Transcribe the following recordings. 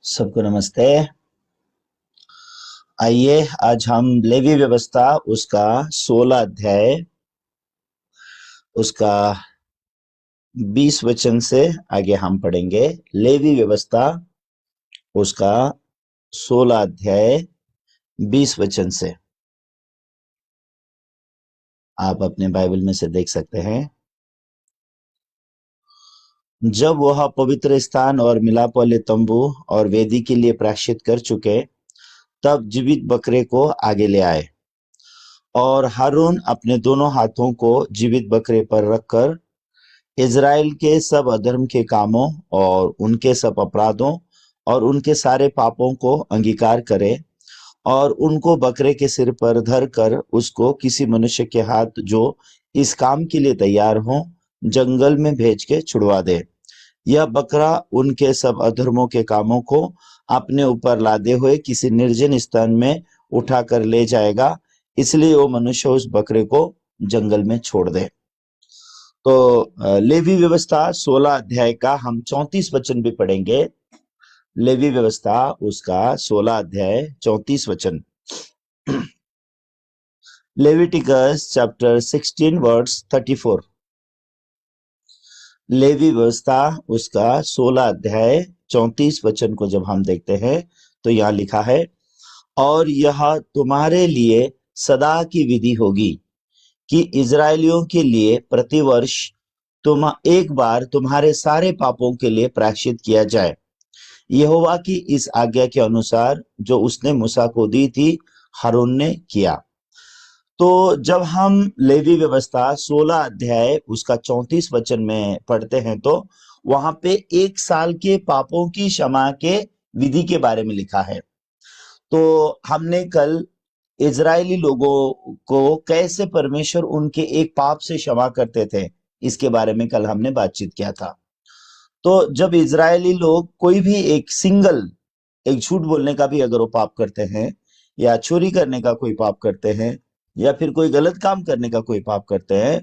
सबको नमस्ते। आइए आज हम लेवी व्यवस्था उसका 16 अध्याय उसका 20 वचन से आगे हम पढ़ेंगे। लेवी व्यवस्था उसका 16 अध्याय 20 वचन से आप अपने बाइबल में से देख सकते हैं। जब वह पवित्र स्थान और मिलाप वाले तंबू और वेदी के लिए प्रायश्चित कर चुके, तब जीवित बकरे को आगे ले आए और हारून अपने दोनों हाथों को जीवित बकरे पर रखकर इज़राइल के सब अधर्म के कामों और उनके सब अपराधों और उनके सारे पापों को अंगीकार करे और उनको बकरे के सिर पर धर कर उसको किसी मनुष्य के हाथ जो इस काम के लिए तैयार हो जंगल में भेज के छुड़वा दे। यह बकरा उनके सब अधर्मों के कामों को अपने ऊपर लादे हुए किसी निर्जन स्थान में उठाकर ले जाएगा, इसलिए वो मनुष्य उस बकरे को जंगल में छोड़ दे। तो लेवी व्यवस्था 16 अध्याय का हम 34 वचन भी पढ़ेंगे। लेवी व्यवस्था उसका 16 अध्याय 34 वचन। Leviticus chapter 16 verse 34। लेवी व्यवस्था उसका 16 अध्याय 34 वचन को जब हम देखते हैं तो यहाँ लिखा है, और यह तुम्हारे लिए सदा की विधि होगी कि इजरायलियों के लिए प्रतिवर्ष एक बार तुम्हारे सारे पापों के लिए प्रायश्चित किया जाए, यहोवा की इस आज्ञा के अनुसार जो उसने मूसा को दी थी, हारून ने किया। तो जब हम लेवी व्यवस्था 16 अध्याय उसका 34 वचन में पढ़ते हैं तो वहां पे 1 साल के पापों की क्षमा के विधि के बारे में लिखा है। तो हमने कल इजरायली लोगों को कैसे परमेश्वर उनके एक पाप से क्षमा करते थे, इसके बारे में कल हमने बातचीत किया था। तो जब इजरायली लोग कोई भी एक झूठ बोलने का भी अगर वो पाप करते हैं, या चोरी करने का कोई पाप करते हैं, या फिर कोई गलत काम करने का कोई पाप करते हैं,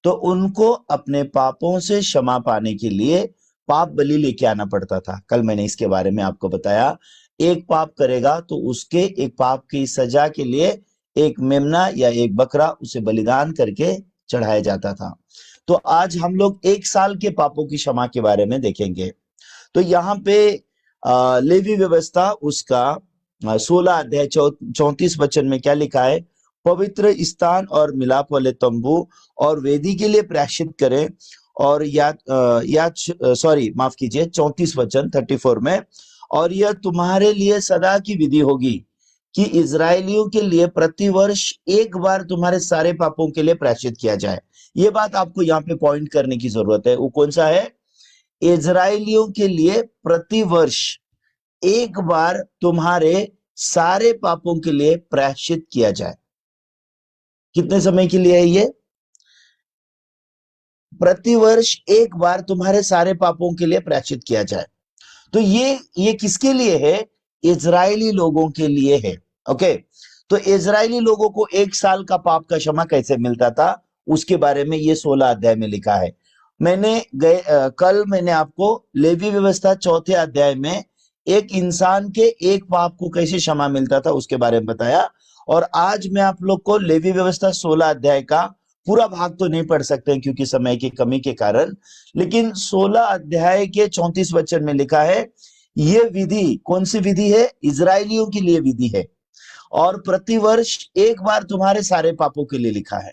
तो उनको अपने पापों से क्षमा पाने के लिए पाप बलि लेके आना पड़ता था। कल मैंने इसके बारे में आपको बताया। एक पाप करेगा तो उसके एक पाप की सजा के लिए एक मेमना या एक बकरा उसे बलिदान करके चढ़ाया जाता था। तो आज हम लोग 1 साल के पापों की क्षमा के बारे में देखेंगे। तो यहाँ पे लेवी व्यवस्था उसका 16 अध्याय 34 वचन में क्या लिखा है, पवित्र स्थान और मिलाप वाले तंबू और वेदी के लिए प्रायश्चित करें, और माफ कीजिए 34 वचन 34 में, और यह तुम्हारे लिए सदा की विधि होगी कि इजरायलियों के लिए प्रतिवर्ष एक बार तुम्हारे सारे पापों के लिए प्रायश्चित किया जाए। ये बात आपको यहाँ पे पॉइंट करने की जरूरत है। वो कौन सा है? इजरायलियों के लिए प्रतिवर्ष एक बार तुम्हारे सारे पापों के लिए प्रायश्चित किया जाए। कितने समय के लिए है ये? प्रतिवर्ष एक बार तुम्हारे सारे पापों के लिए प्रायश्चित किया जाए। तो ये किसके लिए है? इजरायली लोगों के लिए है। ओके, तो इजरायली लोगों को 1 साल का पाप का क्षमा कैसे मिलता था, उसके बारे में ये 16 अध्याय में लिखा है। कल मैंने आपको लेवी व्यवस्था 4थे अध्याय में एक इंसान के एक पाप को कैसे क्षमा मिलता था उसके बारे में बताया, और आज मैं आप लोग को लेवी व्यवस्था 16 अध्याय का पूरा भाग तो नहीं पढ़ सकते क्योंकि समय की कमी के कारण, लेकिन 16 अध्याय के 34 वचन में लिखा है, ये विधि कौन सी विधि है? इजरायलियों के लिए विधि है, और प्रतिवर्ष एक बार तुम्हारे सारे पापों के लिए लिखा है।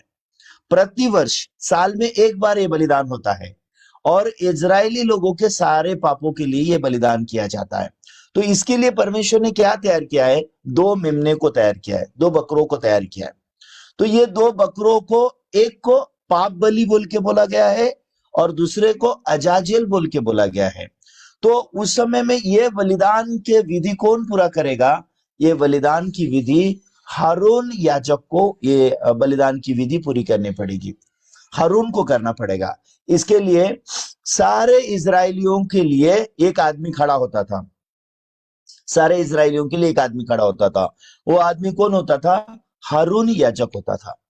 प्रतिवर्ष साल में एक बार ये बलिदान होता है, और इजरायली लोगों के सारे पापों के लिए ये बलिदान किया जाता है। तो इसके लिए परमेश्वर ने क्या तैयार किया है? 2 मेमने को तैयार किया है, 2 बकरों को तैयार किया है। तो ये 2 बकरों को, एक को पाप बलि बोल के बोला गया है और दूसरे को अजाजेल बोल के बोला गया है। तो उस समय में ये बलिदान के विधि कौन पूरा करेगा? ये बलिदान की विधि हारून याजक को ये बलिदान की विधि पूरी करनी पड़ेगी, हारून को करना पड़ेगा। इसके लिए सारे इजरायलियों के लिए एक आदमी खड़ा होता था, सारे इजरायलियों के लिए एक आदमी खड़ा होता था। वो आदमी कौन होता था? हारून याजक होता था।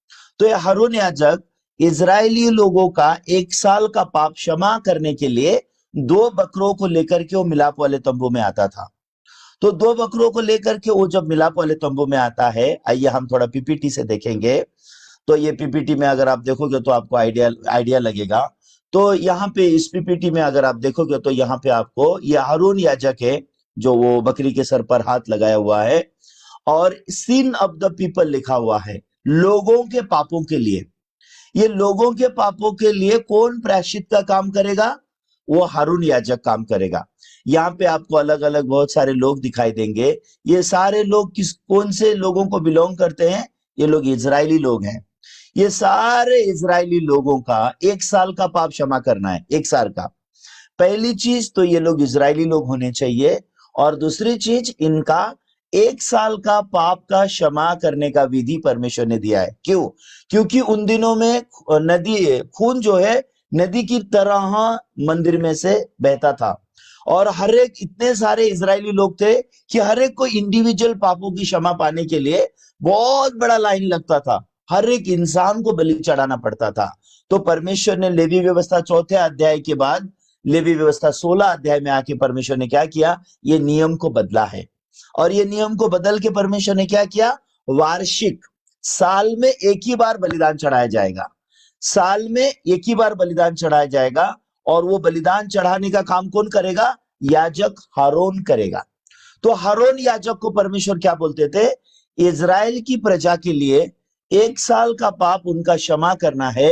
तो ये हारून याजक इजरायली लोगों का 1 साल का पाप क्षमा करने के लिए 2 बकरों को लेकर के वो मिलाप वाले तंबू में आता था। तो 2 बकरों को लेकर के वो जब मिलाप वाले तंबू में आता है, आइए हम थोड़ा पीपीटी से देखेंगे। तो ये पीपीटी में अगर आप देखोगे तो आपको आइडिया लगेगा। तो यहाँ पे इस पीपीटी में अगर आप देखोगे तो यहाँ पे आपको ये हारून याजक है जो वो बकरी के सर पर हाथ लगाया हुआ है, और सिन ऑफ द पीपल लिखा हुआ है, लोगों के पापों के लिए। ये लोगों के पापों के लिए कौन प्रायश्चित का काम करेगा? वो हारून याजक काम करेगा। यहाँ पे आपको अलग अलग बहुत सारे लोग दिखाई देंगे। ये सारे लोग कौन से लोगों को बिलोंग करते हैं? ये लोग इजरायली लोग हैं। ये सारे इजरायली लोगों का 1 साल का पाप क्षमा करना है, 1 साल का। पहली चीज तो ये लोग इजरायली लोग होने चाहिए, और दूसरी चीज इनका 1 साल का पाप का क्षमा करने का विधि परमेश्वर ने दिया है। क्यों? क्योंकि उन दिनों में खून जो है नदी की तरह मंदिर में से बहता था। और हर एक इतने सारे इजरायली लोग थे कि हर एक को इंडिविजुअल पापों की क्षमा पाने के लिए बहुत बड़ा लाइन लगता था। हर एक इंसान को बलि चढ़ाना पड़ता था। तो परमेश्वर ने लेवी व्यवस्था चौथे अध्याय के बाद लेवी व्यवस्था 16 अध्याय में आके परमेश्वर ने क्या किया, ये नियम को बदला है। और ये नियम को बदल के परमेश्वर ने क्या किया, वार्षिक साल में एक ही बार बलिदान चढ़ाया जाएगा। साल में एक ही बार बलिदान चढ़ाया जाएगा। और वो बलिदान चढ़ाने का काम कौन करेगा, याजक हारून करेगा। तो हारून याजक को परमेश्वर क्या बोलते थे, इजराइल की प्रजा के लिए एक साल का पाप उनका क्षमा करना है।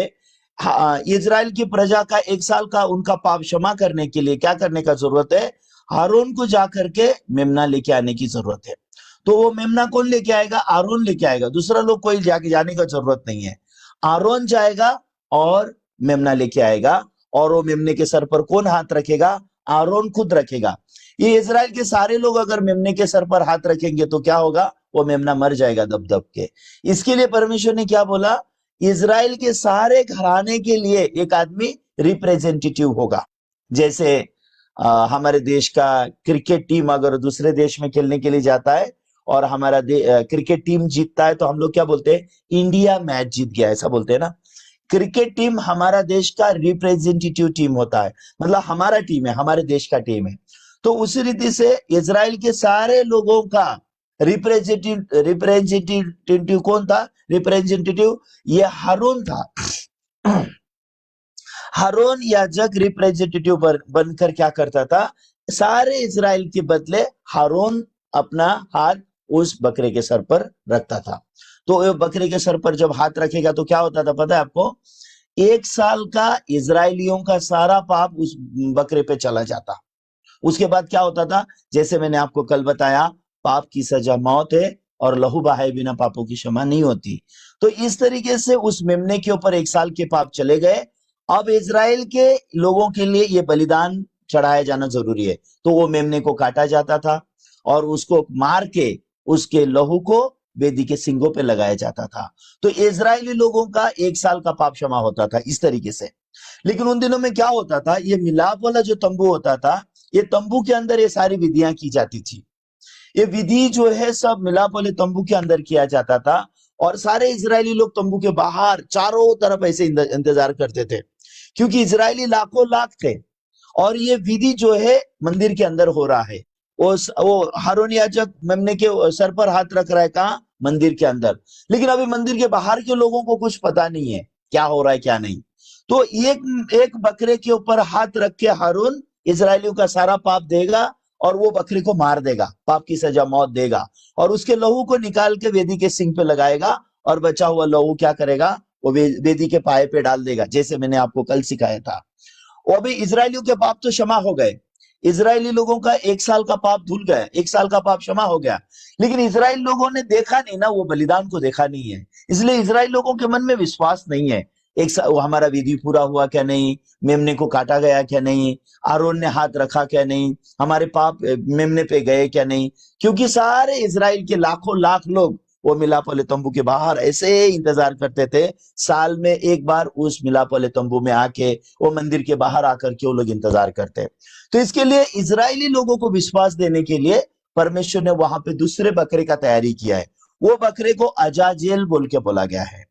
इजराइल की प्रजा का एक साल का उनका पाप क्षमा करने के लिए क्या करने का जरूरत है, हारून को जाकर के मेमना लेके आने की जरूरत है। तो वो मेमना कौन लेके आएगा, आरोन लेके आएगा। दूसरा लोग कोई जाके जाने का जरूरत नहीं है। आरोन जाएगा और मेमना लेके आएगा। और वो मेमने के सर पर कौन हाथ रखेगा, आरोन खुद रखेगा। ये इजराइल के सारे लोग अगर मेमने के सर पर हाथ रखेंगे तो क्या होगा, वो मेमना मर जाएगा दब दब के। इसके लिए परमेश्वर ने क्या बोला, इजराइल के सारे घराने के लिए एक आदमी रिप्रेजेंटेटिव होगा। जैसे हमारे देश का क्रिकेट टीम अगर दूसरे देश में खेलने के लिए जाता है और हमारा क्रिकेट टीम जीतता है तो हम लोग क्या बोलते हैं, इंडिया मैच जीत गया, ऐसा बोलते हैं ना। क्रिकेट टीम हमारा देश का रिप्रेजेंटेटिव टीम होता है, मतलब हमारा टीम है, हमारे देश का टीम है। तो उसी रीति से इजराइल के सारे लोगों का रिप्रेजेंटेटिव कौन था, रिप्रेजेंटेटिव ये हारून था। हारून याजक रिप्रेजेंटेटिव बनकर क्या करता था, सारे इजराइल के बदले हारून अपना हाथ उस बकरे के सर पर रखता था। तो बकरे के सर पर जब हाथ रखेगा तो क्या होता था पता है आपको, एक साल का इजरायलियों का सारा पाप उस बकरे पे चला जाता। उसके बाद क्या होता था, जैसे मैंने आपको कल बताया, पाप की सजा मौत है और लहू बहाए बिना पापों की क्षमा नहीं होती। तो इस तरीके से उस मेमने के ऊपर एक साल के पाप चले गए। अब इजराइल के लोगों के लिए ये बलिदान चढ़ाया जाना जरूरी है। तो वो मेमने को काटा जाता था और उसको मार के उसके लहू को वेदी के सिंगों पे लगाया जाता था। तो इजरायली लोगों का एक साल का पाप क्षमा होता था इस तरीके से। लेकिन उन दिनों में क्या होता था, ये मिलाप वाला जो तंबू होता था, ये तंबू के अंदर ये सारी विधियां की जाती थी। ये विधि जो है सब मिलाप वाले तंबू के अंदर किया जाता था। और सारे इजरायली लोग तंबू के बाहर चारों तरफ ऐसे इंतजार करते थे, क्योंकि इजरायली लाखों लाख थे। और ये विधि जो है मंदिर के अंदर हो रहा है। वो हारून याजक मेमने के सर पर हाथ रख रहा है, कहाँ, मंदिर के अंदर। लेकिन अभी मंदिर के बाहर के लोगों को कुछ पता नहीं है क्या हो रहा है क्या नहीं। तो एक एक बकरे के ऊपर हाथ रख के हारून इजरायलियों का सारा पाप देगा और वो बकरे को मार देगा, पाप की सजा मौत देगा। और उसके लहू को निकाल के वेदी के सिंग पे लगाएगा और बचा हुआ लहू क्या करेगा, वो वेदी के पाए पे डाल देगा, जैसे मैंने आपको कल सिखाया था। वो अभी इजरायलियों के पाप तो क्षमा हो गए, इजरायली लोगों का एक साल का पाप धुल गया, एक साल का पाप क्षमा हो गया। लेकिन इजराइल लोगों ने देखा नहीं ना, वो बलिदान को देखा नहीं है। इसलिए इजराइल लोगों के मन में विश्वास नहीं है, हमारा विधि पूरा हुआ क्या नहीं, मेमने को काटा गया क्या नहीं, आरोन ने हाथ रखा क्या नहीं, हमारे पाप मेमने पे गए क्या नहीं। क्योंकि सारे इजराइल के लाखों लाख लोग वो मिलाप वाले तंबू के बाहर ऐसे इंतजार करते थे। साल में एक बार उस मिलाप वाले तंबू में आके, वो मंदिर के बाहर आकर के वो लोग इंतजार करते। तो इसके लिए इजरायली लोगों को विश्वास देने के लिए परमेश्वर ने वहां पे दूसरे बकरे का तैयारी किया है। वो बकरे को अजाजेल बोल के बोला गया है।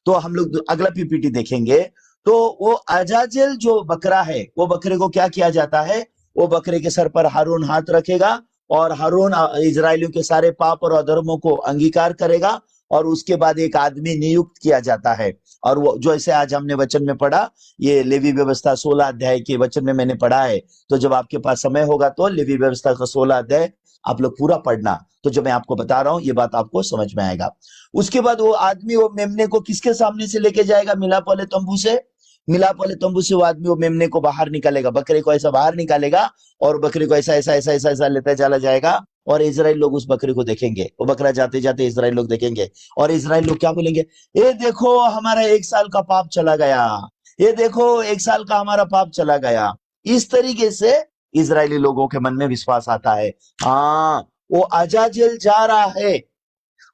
तो हम लोग अगला पीपीटी देखेंगे। तो वो अजाजेल जो बकरा है, वो बकरे को क्या किया जाता है, वो बकरे के सर पर हारून हाथ रखेगा और हारून इजरायलियों के सारे पाप और अधर्मों को अंगीकार करेगा। और उसके बाद एक आदमी नियुक्त किया जाता है। और वो जो ऐसे आज हमने वचन में पढ़ा, ये लेवी व्यवस्था 16 अध्याय के वचन में मैंने पढ़ा है। तो जब आपके पास समय होगा तो लेवी व्यवस्था का 16 अध्याय आप लोग पूरा पढ़ना। तो जो मैं आपको बता रहा हूं ये बात आपको समझ में आएगा। उसके बाद वो आदमी वो मेमने को किसके सामने से लेके जाएगा, मिलाप वाले तंबू से। मिलाप वाले तंबू से वो आदमी वो मेमने को बाहर निकालेगा, बकरे को ऐसा बाहर निकालेगा और बकरे को ऐसा ऐसा ऐसा ऐसा ऐसा लेता चला जाएगा। और इजराइल लोग उस बकरे को देखेंगे, वो बकरा जाते जाते इजराइल लोग देखेंगे और इजराइल लोग क्या बोलेंगे, ये देखो हमारा एक साल का पाप चला गया, ये देखो एक साल का हमारा पाप चला गया। इस तरीके से इजरायली लोगों के मन में विश्वास आता है, हाँ वो अजाजेल जा रहा है।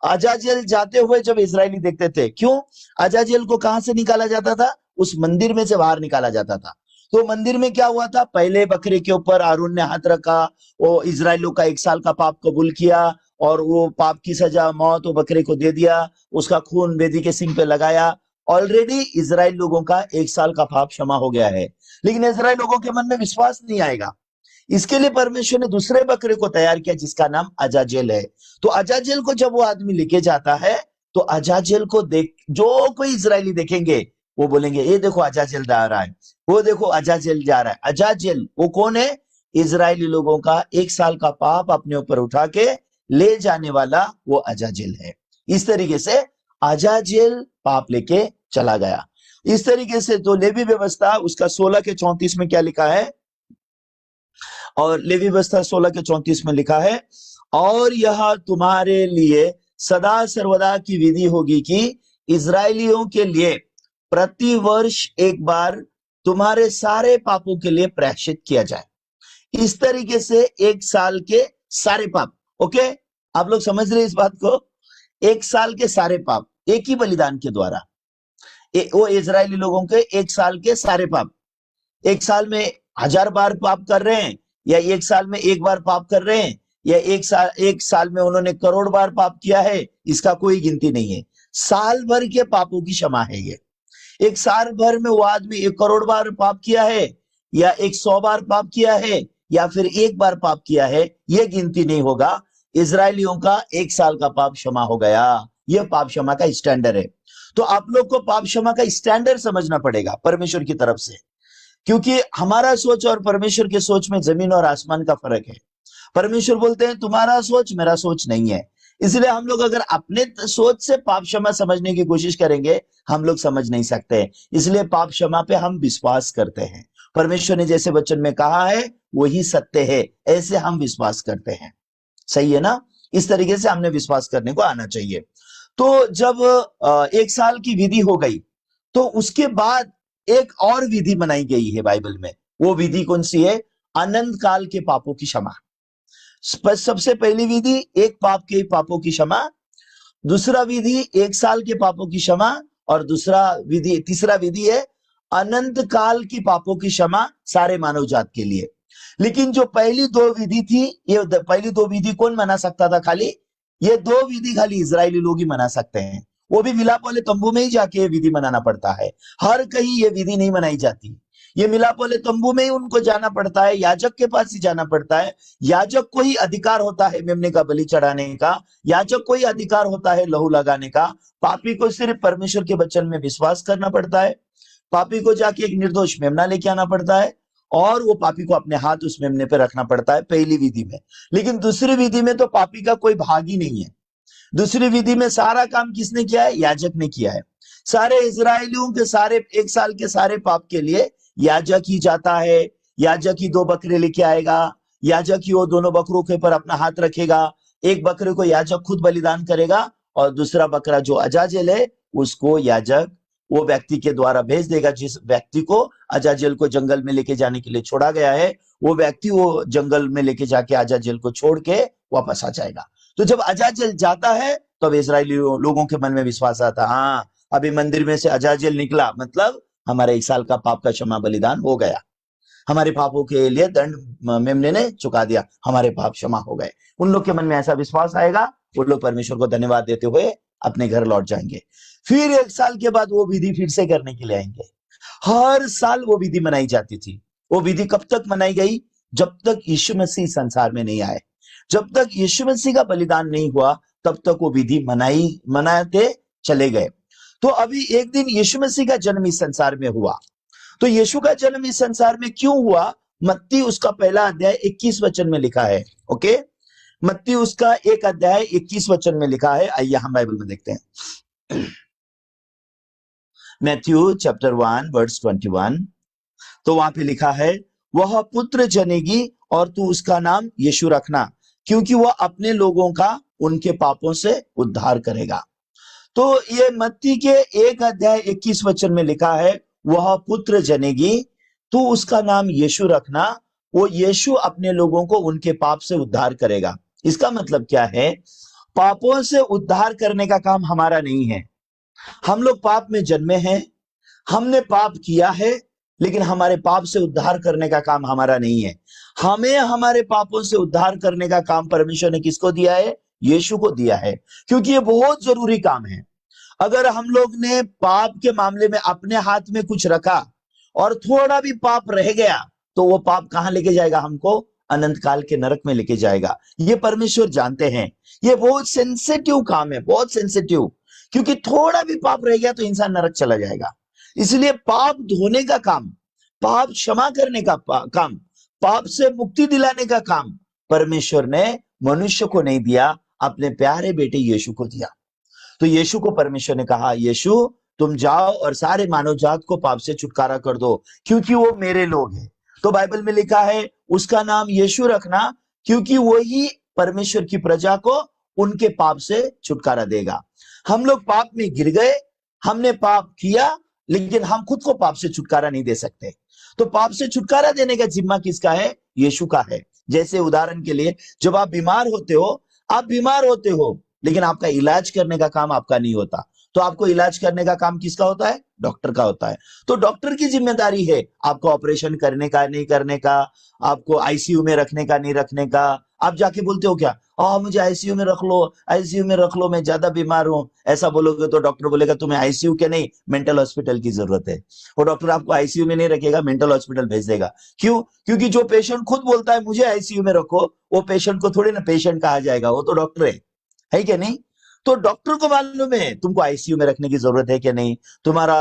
अजाजेल जाते हुए जब इजरायली देखते थे, क्यों, अजाजेल को कहां से निकाला जाता था, उस मंदिर में से बाहर निकाला जाता था। तो मंदिर में क्या हुआ था, पहले बकरे के ऊपर हारून ने हाथ रखा, वो इजराइलियों का 1 साल का पाप कबूल किया और वो पाप की सजा मौत वो बकरे को दे दिया, उसका खून वेदी के सिंग पे लगाया। ऑलरेडी इजराइल लोगों का 1 साल का पाप क्षमा हो गया है, लेकिन इजराइल लोगों के मन में विश्वास नहीं आएगा। इसके लिए परमेश्वर ने दूसरे बकरे को तैयार किया जिसका नाम अजाजेल है। तो अजाजेल को जब वो आदमी लेके जाता है, तो अजाजेल को देख जो कोई इजरायली देखेंगे वो बोलेंगे ये देखो अजाजेल जा रहा है, वो देखो अजाजेल जा रहा है। अजाजेल वो कौन है, इजरायली लोगों का 1 साल का पाप अपने ऊपर उठा के ले जाने वाला वो अजाजेल है। इस तरीके से अजाजेल पाप लेके चला गया। इस तरीके से तो लेवी व्यवस्था उसका 16 के 34 में क्या लिखा है, और लेवी व्यवस्था 16 के 34 में लिखा है, और यह तुम्हारे लिए सदा सर्वदा की विधि होगी कि इजरायलियों के लिए प्रति वर्ष एक बार तुम्हारे सारे पापों के लिए प्रायश्चित किया जाए। इस तरीके से 1 साल के सारे पाप, ओके, आप लोग समझ रहे हैं इस बात को, 1 साल के सारे पाप एक ही बलिदान के द्वारा, वो इजरायली लोगों के 1 साल के सारे पाप, 1 साल में 1000 बार पाप कर रहे हैं, या 1 साल में 1 बार पाप कर रहे हैं, या 1 साल में उन्होंने करोड़ बार पाप किया है, इसका कोई गिनती नहीं है। साल भर के पापों की क्षमा है ये। 1 साल भर में वो आदमी 1 करोड़ बार पाप किया है, या 100 बार पाप किया है, या फिर 1 बार पाप किया है, ये गिनती नहीं होगा। इजरायलियों का 1 साल का पाप क्षमा हो गया। यह पाप क्षमा का स्टैंडर्ड है। तो आप लोग को पाप क्षमा का स्टैंडर्ड समझना पड़ेगा परमेश्वर की तरफ से, क्योंकि हमारा सोच और परमेश्वर के सोच में जमीन और आसमान का फर्क है। परमेश्वर बोलते हैं तुम्हारा सोच मेरा सोच नहीं है, इसलिए हम लोग अगर अपने सोच से पाप क्षमा समझने की कोशिश करेंगे हम लोग समझ नहीं सकते। इसलिए पाप क्षमा पे हम विश्वास करते हैं। परमेश्वर ने जैसे वचन में कहा है वही सत्य है, ऐसे हम विश्वास करते हैं। सही है ना? इस तरीके से हमने विश्वास करने को आना चाहिए। तो जब 1 साल की विधि हो गई, तो उसके बाद एक और विधि बनाई गई है बाइबल में। वो विधि कौन सी है? अनंत काल के पापों की क्षमा। सबसे पहली विधि एक पाप के पापों की क्षमा, दूसरा विधि 1 साल के पापों की क्षमा, और तीसरा विधि है अनंत काल की पापों की क्षमा सारे मानव जात के लिए। लेकिन जो पहली 2 विधि थी, ये पहली 2 विधि कौन मना सकता था? खाली ये 2 विधि खाली इजरायली लोग ही मना सकते हैं। वो भी मिलाप वाले तंबू में ही जाके ये विधि मनाना पड़ता है, हर कहीं ये विधि नहीं मनाई जाती। ये मिलाप वाले तंबू में ही उनको जाना पड़ता है, याजक के पास ही जाना पड़ता है। याजक को ही अधिकार होता है मेमने का बलि चढ़ाने का, याजक को ही अधिकार होता है लहू लगाने का। पापी को सिर्फ परमेश्वर के वचन में विश्वास करना पड़ता है। पापी को जाके एक निर्दोष मेमना लेके आना पड़ता है, और वो पापी को अपने हाथ उस मेमने पे रखना पड़ता है पहली विधि में। लेकिन दूसरी विधि में तो पापी का कोई भाग ही नहीं है। दूसरी विधि में सारा काम किसने किया है? याजक ने किया है। सारे इजरायलियों के सारे 1 साल के सारे पाप के लिए याजक ही जाता है। याजक ही 2 बकरे लेके आएगा, याजक ही वो दोनों बकरों के ऊपर अपना हाथ रखेगा। एक बकरे को याजक खुद बलिदान करेगा, और दूसरा बकरा जो अजाजेल है उसको याजक वो व्यक्ति के द्वारा भेज देगा। जिस व्यक्ति को अजाजेल को जंगल में लेके जाने के लिए छोड़ा गया है, वो व्यक्ति वो जंगल में लेके जाके अजाजेल को छोड़ के वापस आ जाएगा। तो जब अजाजेल जाता है तब इजरायली लोगों के मन में विश्वास आता है, हाँ अभी मंदिर में से अजाजेल निकला, मतलब हमारे 1 साल का पाप का क्षमा बलिदान हो गया, हमारे पापों के लिए दंड मेमने ने चुका दिया, हमारे पाप क्षमा हो गए। उन लोग के मन में ऐसा विश्वास आएगा, वो लोग परमेश्वर को धन्यवाद देते हुए अपने घर लौट जाएंगे। फिर 1 साल के बाद वो विधि फिर से करने के लिए आएंगे। हर साल वो विधि मनाई जाती थी। वो विधि कब तक मनाई गई? जब तक यीशु मसीह संसार में नहीं आए, जब तक यीशु मसीह का बलिदान नहीं हुआ, तब तक वो विधि मनाते चले गए। तो अभी एक दिन यीशु मसीह का जन्म इस संसार में हुआ। तो यीशु का जन्म इस संसार में क्यों हुआ? मत्ती उसका पहला अध्याय 21 वचन में लिखा है। ओके, मत्ती उसका 1 अध्याय 21 वचन में लिखा है। आइए हम बाइबल में देखते हैं। Matthew chapter 1 verse 21। तो वहां पे लिखा है, वह पुत्र जनेगी और तू उसका नाम यीशु रखना, क्योंकि वह अपने लोगों का उनके पापों से उद्धार करेगा। तो ये मत्ती के 1 अध्याय 21 वचन में लिखा है, वह पुत्र जनेगी, तू उसका नाम यीशु रखना, वो यीशु अपने लोगों को उनके पाप से उद्धार करेगा। इसका मतलब क्या है? पापों से उद्धार करने का काम हमारा नहीं है। हम लोग पाप में जन्मे हैं, हमने पाप किया है, लेकिन हमारे पाप से उद्धार करने का काम हमारा नहीं है। हमें हमारे पापों से उद्धार करने का काम परमेश्वर ने किसको दिया है? यीशु को दिया है, क्योंकि ये बहुत जरूरी काम है। अगर हम लोग ने पाप के मामले में अपने हाथ में कुछ रखा और थोड़ा भी पाप रह गया, तो वो पाप कहां लेके जाएगा? हमको अनंत काल के नरक में लेके जाएगा। ये परमेश्वर जानते हैं। ये बहुत सेंसिटिव काम है, बहुत सेंसिटिव, क्योंकि थोड़ा भी पाप रह गया तो इंसान नरक चला जाएगा। इसलिए पाप धोने का काम, पाप क्षमा करने का काम, पाप से मुक्ति दिलाने का काम परमेश्वर ने मनुष्य को नहीं दिया, अपने प्यारे बेटे यीशु को दिया। तो यीशु को परमेश्वर ने कहा, यीशु तुम जाओ और सारे मानव जात को पाप से छुटकारा कर दो, क्योंकि वो मेरे लोग हैं। तो बाइबल में लिखा है उसका नाम यीशु रखना, क्योंकि वही परमेश्वर की प्रजा को उनके पाप से छुटकारा देगा। हम लोग पाप में गिर गए, हमने पाप किया, लेकिन हम खुद को पाप से छुटकारा नहीं दे सकते। तो पाप से छुटकारा देने का जिम्मा किसका है? यीशु का है। जैसे उदाहरण के लिए, जब आप बीमार होते हो, आप बीमार होते हो, लेकिन आपका इलाज करने का काम आपका नहीं होता। तो आपको इलाज करने का काम किसका होता है? डॉक्टर का होता है। तो डॉक्टर की जिम्मेदारी है आपको ऑपरेशन करने का, नहीं करने का, आपको आईसीयू में रखने का, नहीं रखने का। आप जाके बोलते हो क्या, मुझे आईसीयू में रख लो, आईसीयू में रख लो, मैं ज्यादा बीमार हूं। ऐसा बोलोगे तो डॉक्टर बोलेगा तुम्हें आईसीयू के नहीं, मेंटल हॉस्पिटल की जरूरत है। वो डॉक्टर आपको आईसीयू में नहीं रखेगा, मेंटल हॉस्पिटल भेज देगा। क्यों? क्योंकि जो पेशेंट खुद बोलता है मुझे आईसीयू में रखो, वो पेशेंट को थोड़ी ना पेशेंट कहा जाएगा, वो तो डॉक्टर है क्या नहीं? तो डॉक्टर को मालूम है तुमको आईसीयू में रखने की जरूरत है क्या नहीं, तुम्हारा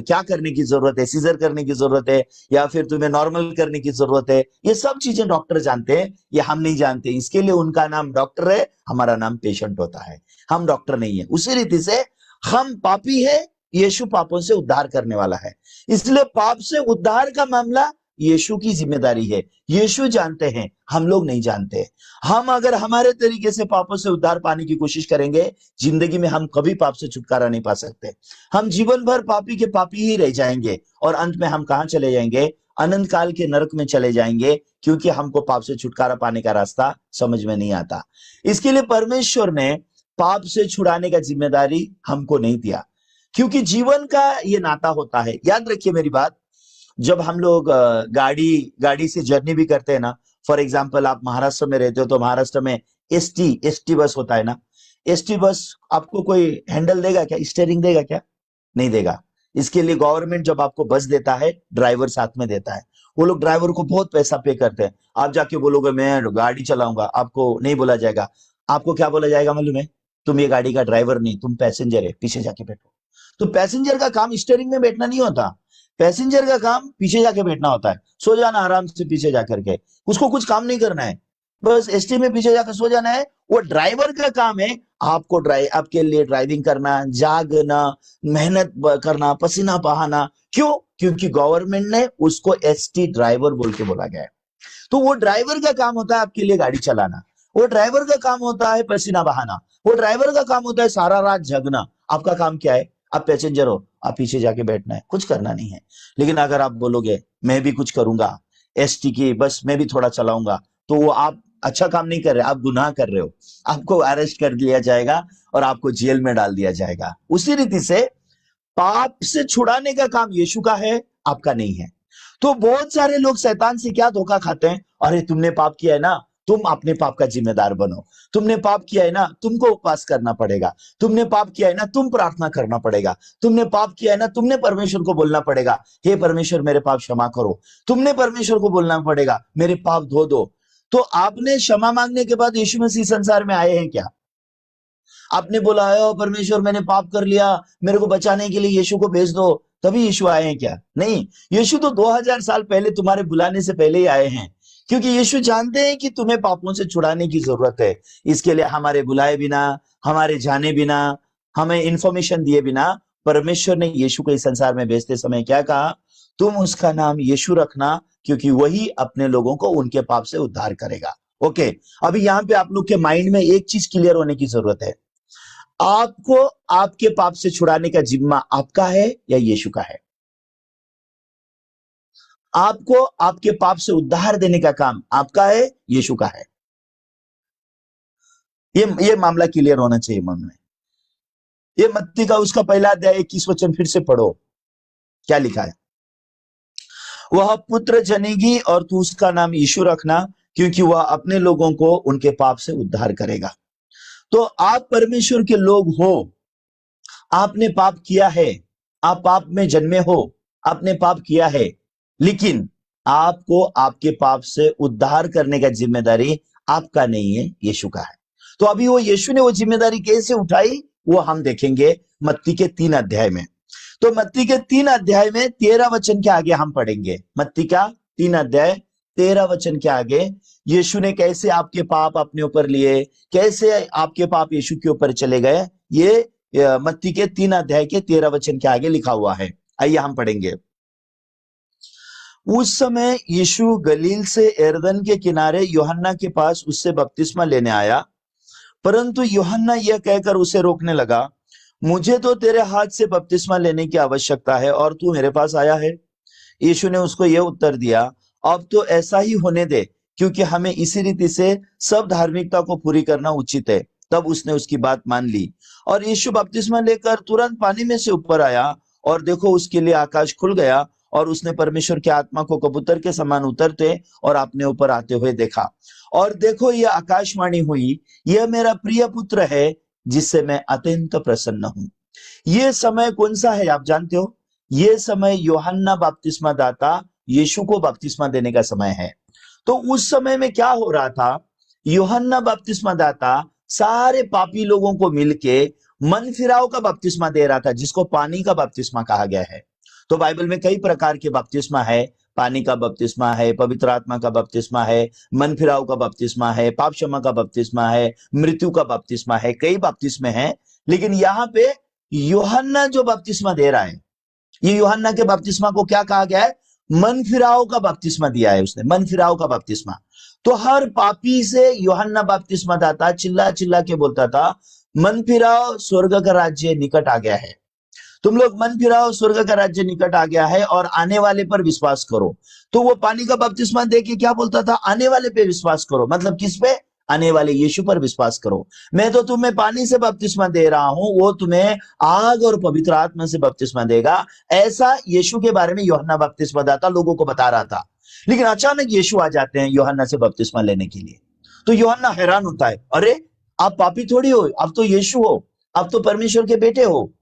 क्या करने की जरूरत है, सीजर करने की जरूरत है या फिर तुम्हें नॉर्मल करने की जरूरत है। ये सब चीजें डॉक्टर जानते हैं, ये हम नहीं जानते। इसके लिए उनका नाम डॉक्टर है, हमारा नाम पेशेंट होता है। हम डॉक्टर नहीं है। उसी रीति से हम पापी है, यीशु पापों से उद्धार करने वाला है। इसलिए पाप से उद्धार का मामला यीशु की जिम्मेदारी है। यीशु जानते हैं, हम लोग नहीं जानते। हम अगर हमारे तरीके से पापों से उद्धार पाने की कोशिश करेंगे, जिंदगी में हम कभी पाप से छुटकारा नहीं पा सकते। हम जीवन भर पापी के पापी ही रह जाएंगे और अंत में हम कहां चले जाएंगे? अनंत काल के नरक में चले जाएंगे, क्योंकि हमको पाप से छुटकारा पाने का रास्ता समझ में नहीं आता। इसके लिए परमेश्वर ने पाप से छुड़ाने का जिम्मेदारी हमको नहीं दिया, क्योंकि जीवन का ये नाता होता है। याद रखिए मेरी बात, जब हम लोग गाड़ी से जर्नी भी करते हैं ना, फॉर एग्जाम्पल आप महाराष्ट्र में रहते हो तो महाराष्ट्र में एसटी बस होता है ना। एसटी बस आपको कोई हैंडल देगा क्या? स्टीयरिंग देगा क्या? नहीं देगा। इसके लिए गवर्नमेंट जब आपको बस देता है, ड्राइवर साथ में देता है। वो लोग ड्राइवर को बहुत पैसा पे करते हैं। आप जाके बोलोगे मैं गाड़ी चलाऊंगा, आपको नहीं बोला जाएगा। आपको क्या बोला जाएगा मालूम है? तुम ये गाड़ी का ड्राइवर नहीं, तुम पैसेंजर है, पीछे जाके बैठो। तो पैसेंजर का काम स्टीयरिंग में बैठना नहीं होता। पैसेंजर का काम पीछे जाके बैठना होता है, सो जाना आराम से पीछे जाकर के। उसको कुछ काम नहीं करना है, बस एसटी में पीछे जाकर सो जाना है। वो ड्राइवर का काम है आपको आपके लिए ड्राइविंग करना, जागना, मेहनत करना, पसीना बहाना। क्यों? क्योंकि गवर्नमेंट ने उसको एसटी ड्राइवर बोल के बोला गया है। तो वो ड्राइवर का काम होता है आपके लिए गाड़ी चलाना। वो ड्राइवर का काम होता है पसीना बहाना। वो ड्राइवर का काम होता है सारा रात जगना। आपका काम क्या है? आप पैसेंजर हो, आप पीछे जाके बैठना है, कुछ करना नहीं है। लेकिन अगर आप बोलोगे मैं भी कुछ करूंगा, एसटी की बस मैं भी थोड़ा चलाऊंगा, तो वो आप अच्छा काम नहीं कर रहे, आप गुनाह कर रहे हो। आपको अरेस्ट कर लिया जाएगा और आपको जेल में डाल दिया जाएगा। उसी रीति से पाप से छुड़ाने का काम यीशु का है, आपका नहीं है। तो बहुत सारे लोग शैतान से क्या धोखा खाते हैं, अरे तुमने पाप किया है ना, तुम अपने पाप का जिम्मेदार बनो। तुमने पाप किया है ना, तुमको उपवास करना पड़ेगा। तुमने पाप किया है ना, तुम प्रार्थना करना पड़ेगा। तुमने पाप किया है ना, तुमने परमेश्वर को बोलना पड़ेगा, हे परमेश्वर मेरे पाप क्षमा करो। तुमने परमेश्वर को बोलना पड़ेगा, मेरे पाप धो दो। तो आपने क्षमा मांगने के बाद यीशु मसीह संसार में आए हैं क्या? आपने बोला है ओ परमेश्वर मैंने पाप कर लिया, मेरे को बचाने के लिए यीशु को भेज दो, तभी यीशु आए हैं क्या? नहीं, यीशु तो 2000 साल पहले तुम्हारे बुलाने से पहले ही आए हैं, क्योंकि यीशु जानते हैं कि तुम्हें पापों से छुड़ाने की जरूरत है। इसके लिए हमारे बुलाए बिना, हमारे जाने बिना, हमें इंफॉर्मेशन दिए बिना परमेश्वर ने यीशु को इस संसार में भेजते समय क्या कहा? तुम उसका नाम यीशु रखना, क्योंकि वही अपने लोगों को उनके पाप से उद्धार करेगा। ओके, अभी यहाँ पे आप लोग के माइंड में एक चीज क्लियर होने की जरूरत है। आपको आपके पाप से छुड़ाने का जिम्मा आपका है या यीशु का है? आपको आपके पाप से उद्धार देने का काम आपका है, यीशु का है? ये मामला क्लियर होना चाहिए मन में। ये मत्ती का उसका पहला अध्याय 21 वचन फिर से पढ़ो। क्या लिखा है? वह पुत्र जनेगी और तू उसका नाम यीशु रखना, क्योंकि वह अपने लोगों को उनके पाप से उद्धार करेगा। तो आप परमेश्वर के लोग हो, आपने पाप किया है, आप पाप में जन्मे हो, आपने पाप किया है, लेकिन आपको आपके पाप से उद्धार करने का जिम्मेदारी आपका नहीं है, यीशु का है। तो अभी वो यीशु ने वो जिम्मेदारी कैसे उठाई, वो हम देखेंगे मत्ती के 3 अध्याय में। तो मत्ती के 3 अध्याय में 13 वचन के आगे हम पढ़ेंगे। मत्ती का 3 अध्याय 13 वचन के आगे यीशु ने कैसे आपके पाप अपने ऊपर लिए, कैसे आपके पाप यीशु के ऊपर चले गए, ये मत्ती के 3 अध्याय के 13 वचन के आगे लिखा हुआ है। आइए हम पढ़ेंगे। उस समय यीशु गलील से यरदन के किनारे यूहन्ना के पास उससे बपतिस्मा लेने आया, परंतु यूहन्ना यह कहकर उसे रोकने लगा, मुझे तो तेरे हाथ से बपतिस्मा लेने की आवश्यकता है और तू मेरे पास आया है। यीशु ने उसको यह उत्तर दिया, अब तो ऐसा ही होने दे, क्योंकि हमें इसी रीति से सब धार्मिकता को पूरी करना उचित है। तब उसने उसकी बात मान ली और यीशु बपतिस्मा लेकर तुरंत पानी में से ऊपर आया, और देखो उसके लिए आकाश खुल गया और उसने परमेश्वर की आत्मा को कबूतर के समान उतरते और अपने ऊपर आते हुए देखा। और देखो यह आकाशवाणी हुई, यह मेरा प्रिय पुत्र है, जिससे मैं अत्यंत प्रसन्न हूं। ये समय कौन सा है आप जानते हो? ये समय यूहन्ना बपतिस्मा दाता यीशु को बपतिस्मा देने का समय है। तो उस समय में क्या हो रहा था? यूहन्ना बपतिस्मा दाता सारे पापी लोगों को मिलके मन फिराव का बपतिस्मा दे रहा था, जिसको पानी का बपतिस्मा कहा गया है। तो बाइबल में कई प्रकार के बपतिस्मा है। पानी का बपतिस्मा है, पवित्र आत्मा का बपतिस्मा है, मन फिराव का बपतिस्मा है, पाप क्षमा का बपतिस्मा है, मृत्यु का बपतिस्मा है, कई बपतिस्मे हैं। लेकिन यहाँ पे यूहन्ना जो बपतिस्मा दे रहा है, ये यूहन्ना के बपतिस्मा को क्या कहा गया है? मन फिराव का बपतिस्मा दिया है उसने, मन फिराव का बपतिस्मा। तो हर पापी से यूहन्ना बपतिस्मा दाता चिल्ला चिल्ला के बोलता था, मन फिराओ, स्वर्ग का राज्य निकट आ गया है। तुम लोग मन फिराओ, स्वर्ग का राज्य निकट आ गया है और आने वाले पर विश्वास करो। तो वो पानी का बपतिस्मा दे के क्या बोलता था? आने वाले पे विश्वास करो। मतलब किस पे? आने वाले यीशु पर विश्वास करो। मैं तो तुम्हें पानी से बपतिस्मा दे रहा हूं, वो तुम्हें आग और पवित्र आत्मा से बपतिस्मा देगा। ऐसा यीशु के बारे में यूहन्ना बपतिस्मा दाता लोगों को बता रहा था। लेकिन अचानक यीशु आ जाते हैं यूहन्ना से बपतिस्मा लेने के लिए। तो यूहन्ना हैरान होता है, अरे आप पापी थोड़ी हो, आप तो यीशु हो, आप तो परमेश्वर के बेटे हो,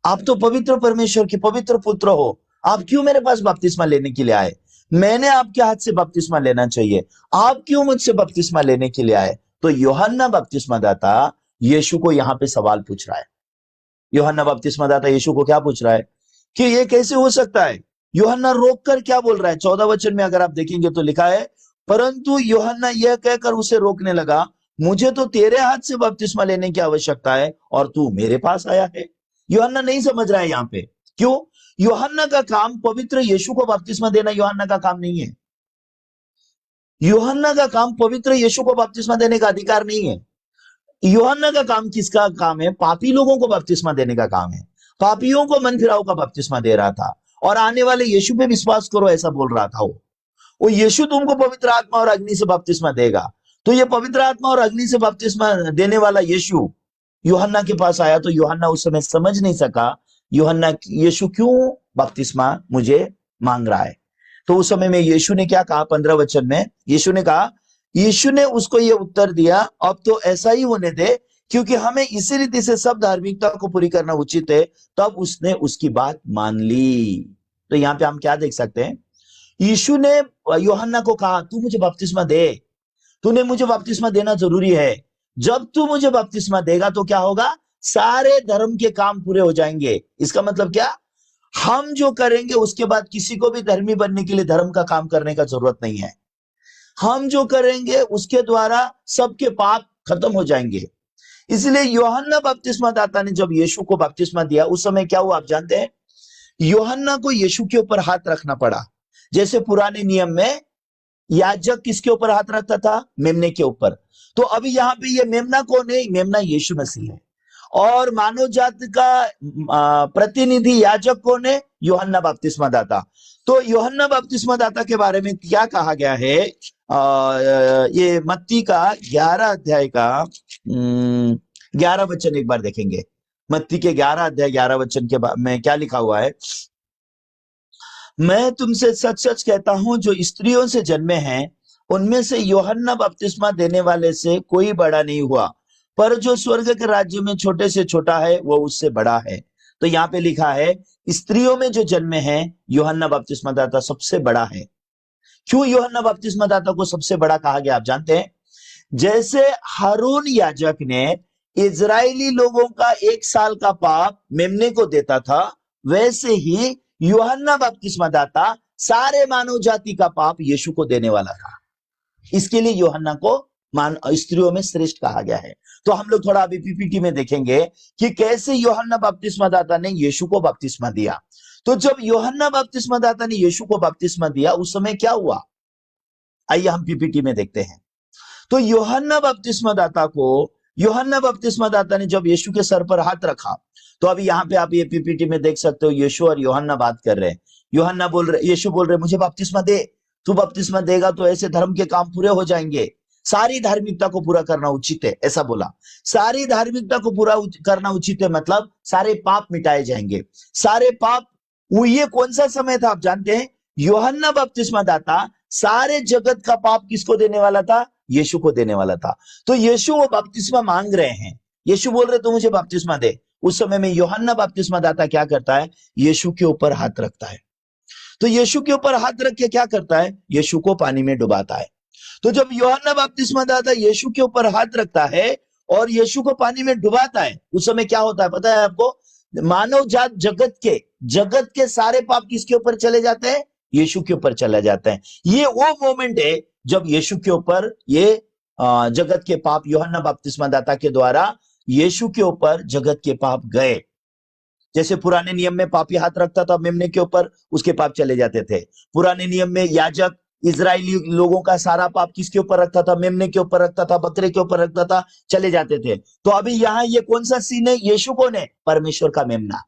आप तो पवित्र परमेश्वर के पवित्र पुत्र हो, आप क्यों मेरे पास बपतिस्मा लेने के लिए आए? मैंने आपके हाथ से बपतिस्मा लेना चाहिए, आप क्यों मुझसे बपतिस्मा लेने के लिए आए? तो यूहन्ना बपतिस्मा दाता यीशु को यहाँ पे सवाल पूछ रहा है। यूहन्ना बपतिस्मा दाता यीशु को क्या पूछ रहा है कि ये कैसे हो सकता है? यूहन्ना रोक कर क्या बोल रहा है? 14 वचन में अगर आप देखेंगे तो लिखा है, परंतु यूहन्ना यह कहकर उसे रोकने लगा, मुझे तो तेरे हाथ से बपतिस्मा लेने की आवश्यकता है और तू मेरे पास आया है। यूहन्ना नहीं समझ रहा है यहाँ पे। क्यों? यूहन्ना का काम पवित्र यीशु को बपतिस्मा देना यूहन्ना का काम नहीं है। यूहन्ना का काम पवित्र यीशु को बपतिस्मा देने का अधिकार नहीं है। यूहन्ना का काम किसका काम है? पापी लोगों को बपतिस्मा देने का काम है। पापियों को मन फिराव का बपतिस्मा दे रहा था और आने वाले यीशु पे विश्वास करो, ऐसा बोल रहा था वो यीशु तुमको पवित्र आत्मा और अग्नि से बपतिस्मा देगा। तो ये पवित्र आत्मा और अग्नि से बपतिस्मा देने वाला यीशु यूहन्ना के पास आया। तो यूहन्ना उस समय समझ नहीं सका, यूहन्ना यीशु क्यों बपतिस्मा मुझे मांग रहा है। तो उस समय में यीशु ने क्या कहा? 15 वचन में यीशु ने कहा, यीशु ने उसको ये उत्तर दिया, अब तो ऐसा ही होने दे, क्योंकि हमें इसी रीति से सब धार्मिकता को पूरी करना उचित है। तब उसने उसकी बात मान ली। तो यहाँ पे हम क्या देख सकते हैं? यीशु ने यूहन्ना को कहा, तू मुझे बपतिस्मा दे, तूने मुझे बपतिस्मा देना जरूरी है। जब तू मुझे बपतिस्मा देगा तो क्या होगा? सारे धर्म के काम पूरे हो जाएंगे। इसका मतलब क्या? हम जो करेंगे उसके बाद किसी को भी धर्मी बनने के लिए धर्म का काम करने का जरूरत नहीं है। हम जो करेंगे उसके द्वारा सबके पाप खत्म हो जाएंगे। इसलिए यूहन्ना बपतिस्मा दाता ने जब यीशु को बपतिस्मा दिया, उस समय क्या हुआ आप जानते हैं? यूहन्ना को यीशु के ऊपर हाथ रखना पड़ा। जैसे पुराने नियम में याजक किसके ऊपर हाथ रखता था? मेमने के ऊपर। तो अभी यहाँ पे ये मेमना कौन है? मेमना यीशु मसीह है। और मानव जाति का प्रतिनिधि याजक कौन है? यूहन्ना बपतिस्मा दाता। तो यूहन्ना बपतिस्मा दाता के बारे में क्या कहा गया है? ये मत्ती का 11 अध्याय का 11 वचन एक बार देखेंगे। मत्ती के 11 अध्याय 11 वचन के में क्या लिखा हुआ है? मैं तुमसे सच सच कहता हूं, जो स्त्रियों से जन्मे हैं उनमें से यूहन्ना बपतिस्मा देने वाले से कोई बड़ा नहीं हुआ, पर जो स्वर्ग के राज्य में छोटे से छोटा है वो उससे बड़ा है। तो यहाँ पे लिखा है स्त्रियों में जो जन्मे हैं यूहन्ना बपतिस्मा दाता सबसे बड़ा है। क्यों यूहन्ना बपतिस्मा दाता को सबसे बड़ा कहा गया आप जानते हैं? जैसे हारून याजक ने इजरायली लोगों का 1 साल का पाप मेमने को देता था, वैसे ही यूहन्ना बपतिस्मा दाता सारे मानव जाति का पाप यीशु को देने वाला था। इसके लिए यूहन्ना को स्त्रियों में श्रेष्ठ कहा गया है। तो हम लोग थोड़ा अभी पीपीटी में देखेंगे कि कैसे यूहन्ना बपतिस्मा दाता ने यीशु को बपतिस्मा दिया। तो जब यूहन्ना बपतिस्मा दाता ने यीशु को बपतिस्मा दिया उस समय क्या हुआ, आइए हम पीपीटी में देखते हैं। तो यूहन्ना बपतिस्मा दाता ने जब यीशु के सर पर हाथ रखा, तो अभी यहाँ पे आप ये पीपीटी में देख सकते हो, यीशु और यूहन्ना बात कर रहे हैं। यीशु बोल रहे मुझे बपतिस्मा दे, तू बपतिस्मा देगा तो ऐसे धर्म के काम पूरे हो जाएंगे, सारी धार्मिकता को पूरा करना उचित है, ऐसा बोला। सारी धार्मिकता को पूरा करना उचित है मतलब सारे पाप मिटाए जाएंगे, सारे पाप। वो ये कौन सा समय था आप जानते हैं? यूहन्ना बपतिस्मा दाता सारे जगत का पाप किसको देने वाला था? यीशु को देने वाला था। तो यीशु वो बपतिस्मा मांग रहे हैं, यीशु बोल रहे तो मुझे बपतिस्मा दे। उस समय में यूहन्ना बपतिस्मा दाता क्या करता है? यीशु के ऊपर हाथ रखता है। तो यीशु के ऊपर हाथ रख के क्या करता है? यीशु को पानी में डुबाता है। तो जब यूहन्ना बपतिस्मा दाता यीशु के ऊपर हाथ रखता है और यीशु को पानी में डुबाता है, उस समय क्या होता है पता है आपको? मानव जात जगत के सारे पाप किसके ऊपर चले जाते हैं? यीशु के ऊपर चले जाते हैं। ये वो मोमेंट है जब यीशु के ऊपर ये जगत के पाप यूहन्ना बपतिस्मा दाता के द्वारा यीशु के ऊपर जगत के पाप गए। जैसे पुराने नियम में पापी हाथ रखता था मेमने के ऊपर, उसके पाप चले जाते थे। पुराने नियम में याजक इजरायली लोगों का सारा पाप किसके ऊपर रखता था? मेमने के ऊपर रखता था, बकरे के ऊपर रखता था, चले जाते थे। तो अभी यहाँ ये कौन सा सीन है? यीशु कौन है? परमेश्वर का मेमना।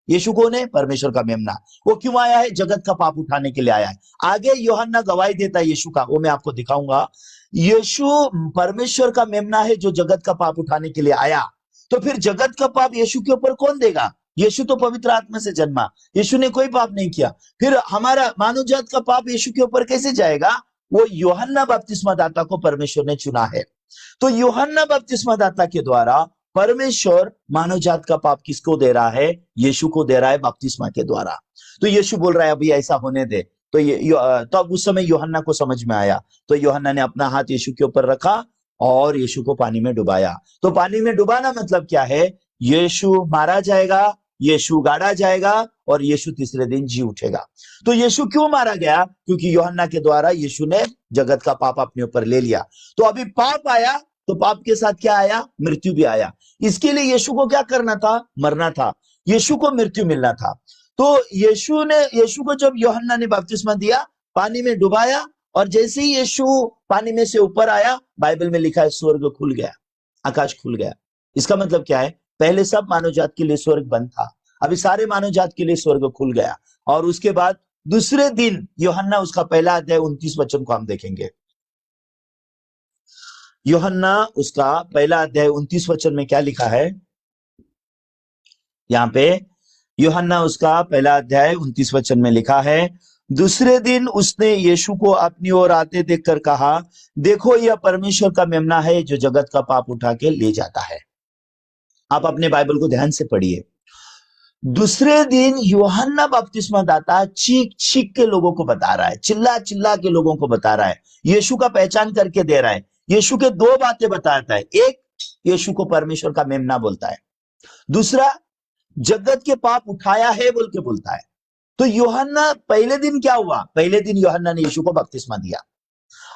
यीशु कौन है? परमेश्वर का मेमना। वो क्यों आया है? जगत का पाप उठाने के लिए आया है। आगे यूहन्ना गवाही देता है यीशु का, वो मैं आपको दिखाऊंगा। यीशु परमेश्वर का मेमना है जो जगत का पाप उठाने के लिए आया। तो फिर जगत का पाप यीशु के ऊपर कौन देगा? यीशु तो पवित्र आत्मा से जन्मा, यीशु ने कोई पाप नहीं किया। फिर हमारा मानव जात का पाप यीशु के ऊपर कैसे जाएगा? वो यूहन्ना बपतिस्मा दाता को परमेश्वर ने चुना है। तो यूहन्ना बपतिस्मा दाता के द्वारा परमेश्वर मानव जात का पाप किसको दे रहा है? यीशु को दे रहा है बपतिस्मा के द्वारा। तो यीशु बोल रहा है अभी ऐसा होने दे। तो तो अब उस समय यूहन्ना को समझ में आया, तो यूहन्ना ने अपना हाथ यीशु के ऊपर रखा और यीशु को पानी में डुबाया। तो पानी में डुबाना मतलब क्या है? यीशु मारा जाएगा, यीशु गाड़ा जाएगा और यीशु तीसरे दिन जी उठेगा। तो यीशु क्यों मारा गया? क्योंकि यूहन्ना के द्वारा यीशु ने जगत का पाप अपने ऊपर ले लिया। तो अभी पाप आया तो पाप के साथ क्या आया? मृत्यु भी आया। इसके लिए यीशु को क्या करना था? मरना था, यीशु को मृत्यु मिलना था। तो यीशु को जब यूहन्ना ने बपतिस्मा दिया, पानी में डुबाया, और जैसे ही यीशु पानी में से ऊपर आया, बाइबल में लिखा है स्वर्ग खुल गया, आकाश खुल गया। इसका मतलब क्या है? पहले सब मानव जात के लिए स्वर्ग बंद था, अभी सारे मानव जात के लिए स्वर्ग खुल गया। और उसके बाद दूसरे दिन यूहन्ना उसका पहला अध्याय 29 वचन को हम देखेंगे। यूहन्ना उसका पहला अध्याय 29 वचन में क्या लिखा है? यहाँ पे यूहन्ना उसका पहला अध्याय 29 वचन में लिखा है, दूसरे दिन उसने यीशु को अपनी ओर आते देखकर कहा, देखो यह परमेश्वर का मेमना है जो जगत का पाप उठा के ले जाता है। आप अपने बाइबल को ध्यान से पढ़िए। दूसरे दिन यूहन्ना बपतिस्मा दाता चीख चीख के लोगों को बता रहा है, चिल्ला चिल्ला के लोगों को बता रहा है, यीशु का पहचान करके दे रहा है। यीशु के दो बातें बताता है, एक यीशु को परमेश्वर का मेमना बोलता है, दूसरा जगत के पाप उठाया है बोल के बोलता है। तो यूहन्ना पहले दिन क्या हुआ? पहले दिन यूहन्ना ने यीशु को बपतिस्मा दिया।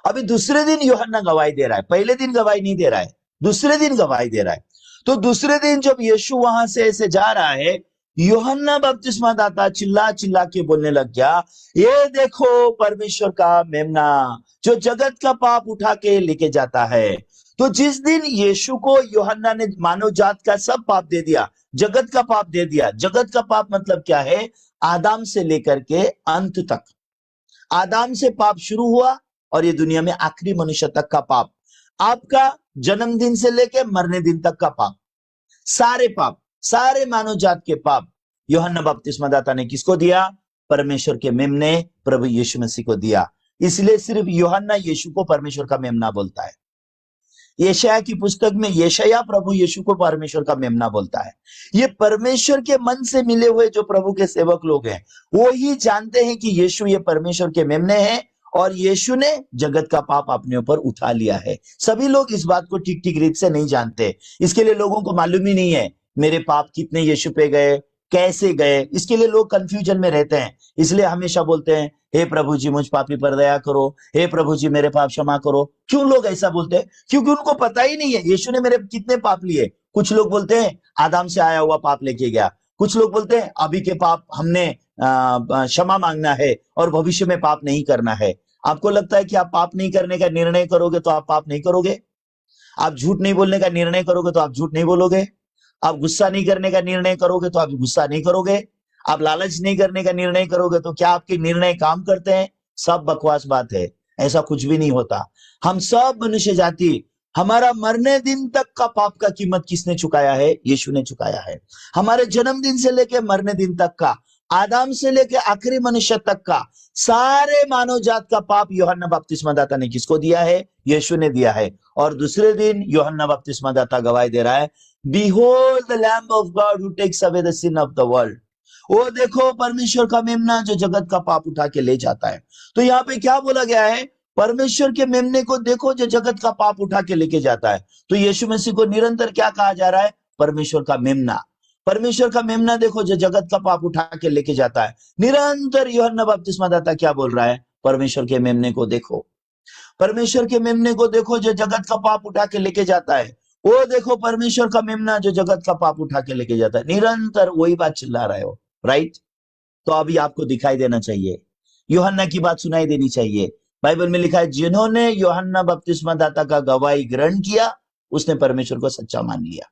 अभी दूसरे दिन यूहन्ना गवाही दे रहा है, पहले दिन गवाही नहीं दे रहा है, दूसरे दिन गवाही दे रहा है। तो दूसरे दिन जब यीशु वहां से ऐसे जा रहा है, यूहन्ना बपतिस्मा दाता चिल्ला चिल्ला के बोलने लग गया, ये देखो परमेश्वर का मेमना जो जगत का पाप उठा के लेके जाता है। तो जिस दिन यीशु को यूहन्ना ने मानव जात का सब पाप दे दिया, जगत का पाप दे दिया। जगत का पाप मतलब क्या है? आदम से लेकर के अंत तक, आदम से पाप शुरू हुआ और ये दुनिया में आखिरी मनुष्य तक का पाप, आपका जन्मदिन से लेकर मरने दिन तक का पाप, सारे पाप, सारे मानव जात के पाप यूहन्ना बपतिस्मा दाता ने किसको दिया? परमेश्वर के मेमने प्रभु यीशु मसीह को दिया। इसलिए सिर्फ यूहन्ना यीशु को परमेश्वर का मेमना बोलता है। यशाया की पुस्तक में यशाया प्रभु यीशु को परमेश्वर का मेमना बोलता है। ये परमेश्वर के मन से मिले हुए जो प्रभु के सेवक लोग हैं वो ही जानते हैं कि यीशु ये परमेश्वर के मेमने हैं और यीशु ने जगत का पाप अपने ऊपर उठा लिया है। सभी लोग इस बात को ठीक ठीक रीत से नहीं जानते। इसके लिए लोगों को मालूम ही नहीं है मेरे पाप कितने यीशु पे गए, कैसे गए, इसके लिए लोग कंफ्यूजन में रहते हैं। इसलिए हमेशा बोलते हैं हे प्रभु जी मुझ पापी पर दया करो, हे प्रभु जी मेरे पाप क्षमा करो। क्यों लोग ऐसा बोलते हैं? क्योंकि उनको पता ही नहीं है यीशु ने मेरे कितने पाप लिए। कुछ लोग बोलते हैं आदम से आया हुआ पाप लेके गया, कुछ लोग बोलते हैं अभी के पाप हमने क्षमा मांगना है और भविष्य में पाप नहीं करना है। आपको लगता है कि आप पाप नहीं करने का निर्णय करोगे तो आप पाप नहीं करोगे? आप झूठ नहीं बोलने का निर्णय करोगे तो आप झूठ नहीं बोलोगे? आप गुस्सा नहीं करने का निर्णय करोगे तो आप गुस्सा नहीं करोगे? आप लालच नहीं करने का निर्णय करोगे तो क्या आपके निर्णय काम करते हैं? सब बकवास बात है, ऐसा कुछ भी नहीं होता। हम सब मनुष्य जाति, हमारा मरने दिन तक का पाप का कीमत किसने चुकाया है? यीशु ने चुकाया है। हमारे जन्मदिन से लेके मरने दिन तक का, आदम से लेके आखिरी मनुष्य तक का सारे मानव जात का पाप यूहन्ना बपतिस्मा दाता ने किसको दिया है? यीशु ने दिया है। और दूसरे दिन यूहन्ना बपतिस्मा दाता गवाही दे रहा है, Behold the Lamb of God who takes away the sin of the world. वो देखो परमेश्वर का मेमना जो जगत का पाप उठा के ले जाता है। तो यहाँ पे क्या बोला गया है? परमेश्वर के मेमने को देखो जो जगत का पाप उठा के लेके जाता है। तो यीशु मसीह को निरंतर क्या कहा जा रहा है? परमेश्वर का मेमना। परमेश्वर का मेमना देखो जो जगत का पाप उठा के लेके जाता है। निरंतर यूहन्ना बपतिस्मा दाता क्या बोल रहा है? परमेश्वर के मेमने को देखो, परमेश्वर के मेमने को देखो जो जगत का पाप उठा के लेके जाता है। वो देखो परमेश्वर का मेमना जो जगत का पाप उठा के लेके जाता है। निरंतर वही बात चिल्ला रहे हो, राइट? तो अभी आपको दिखाई देना चाहिए, यूहन्ना की बात सुनाई देनी चाहिए। बाइबल में लिखा है जिन्होंने यूहन्ना बपतिस्मा दाता का गवाही ग्रहण किया उसने परमेश्वर को सच्चा मान लिया।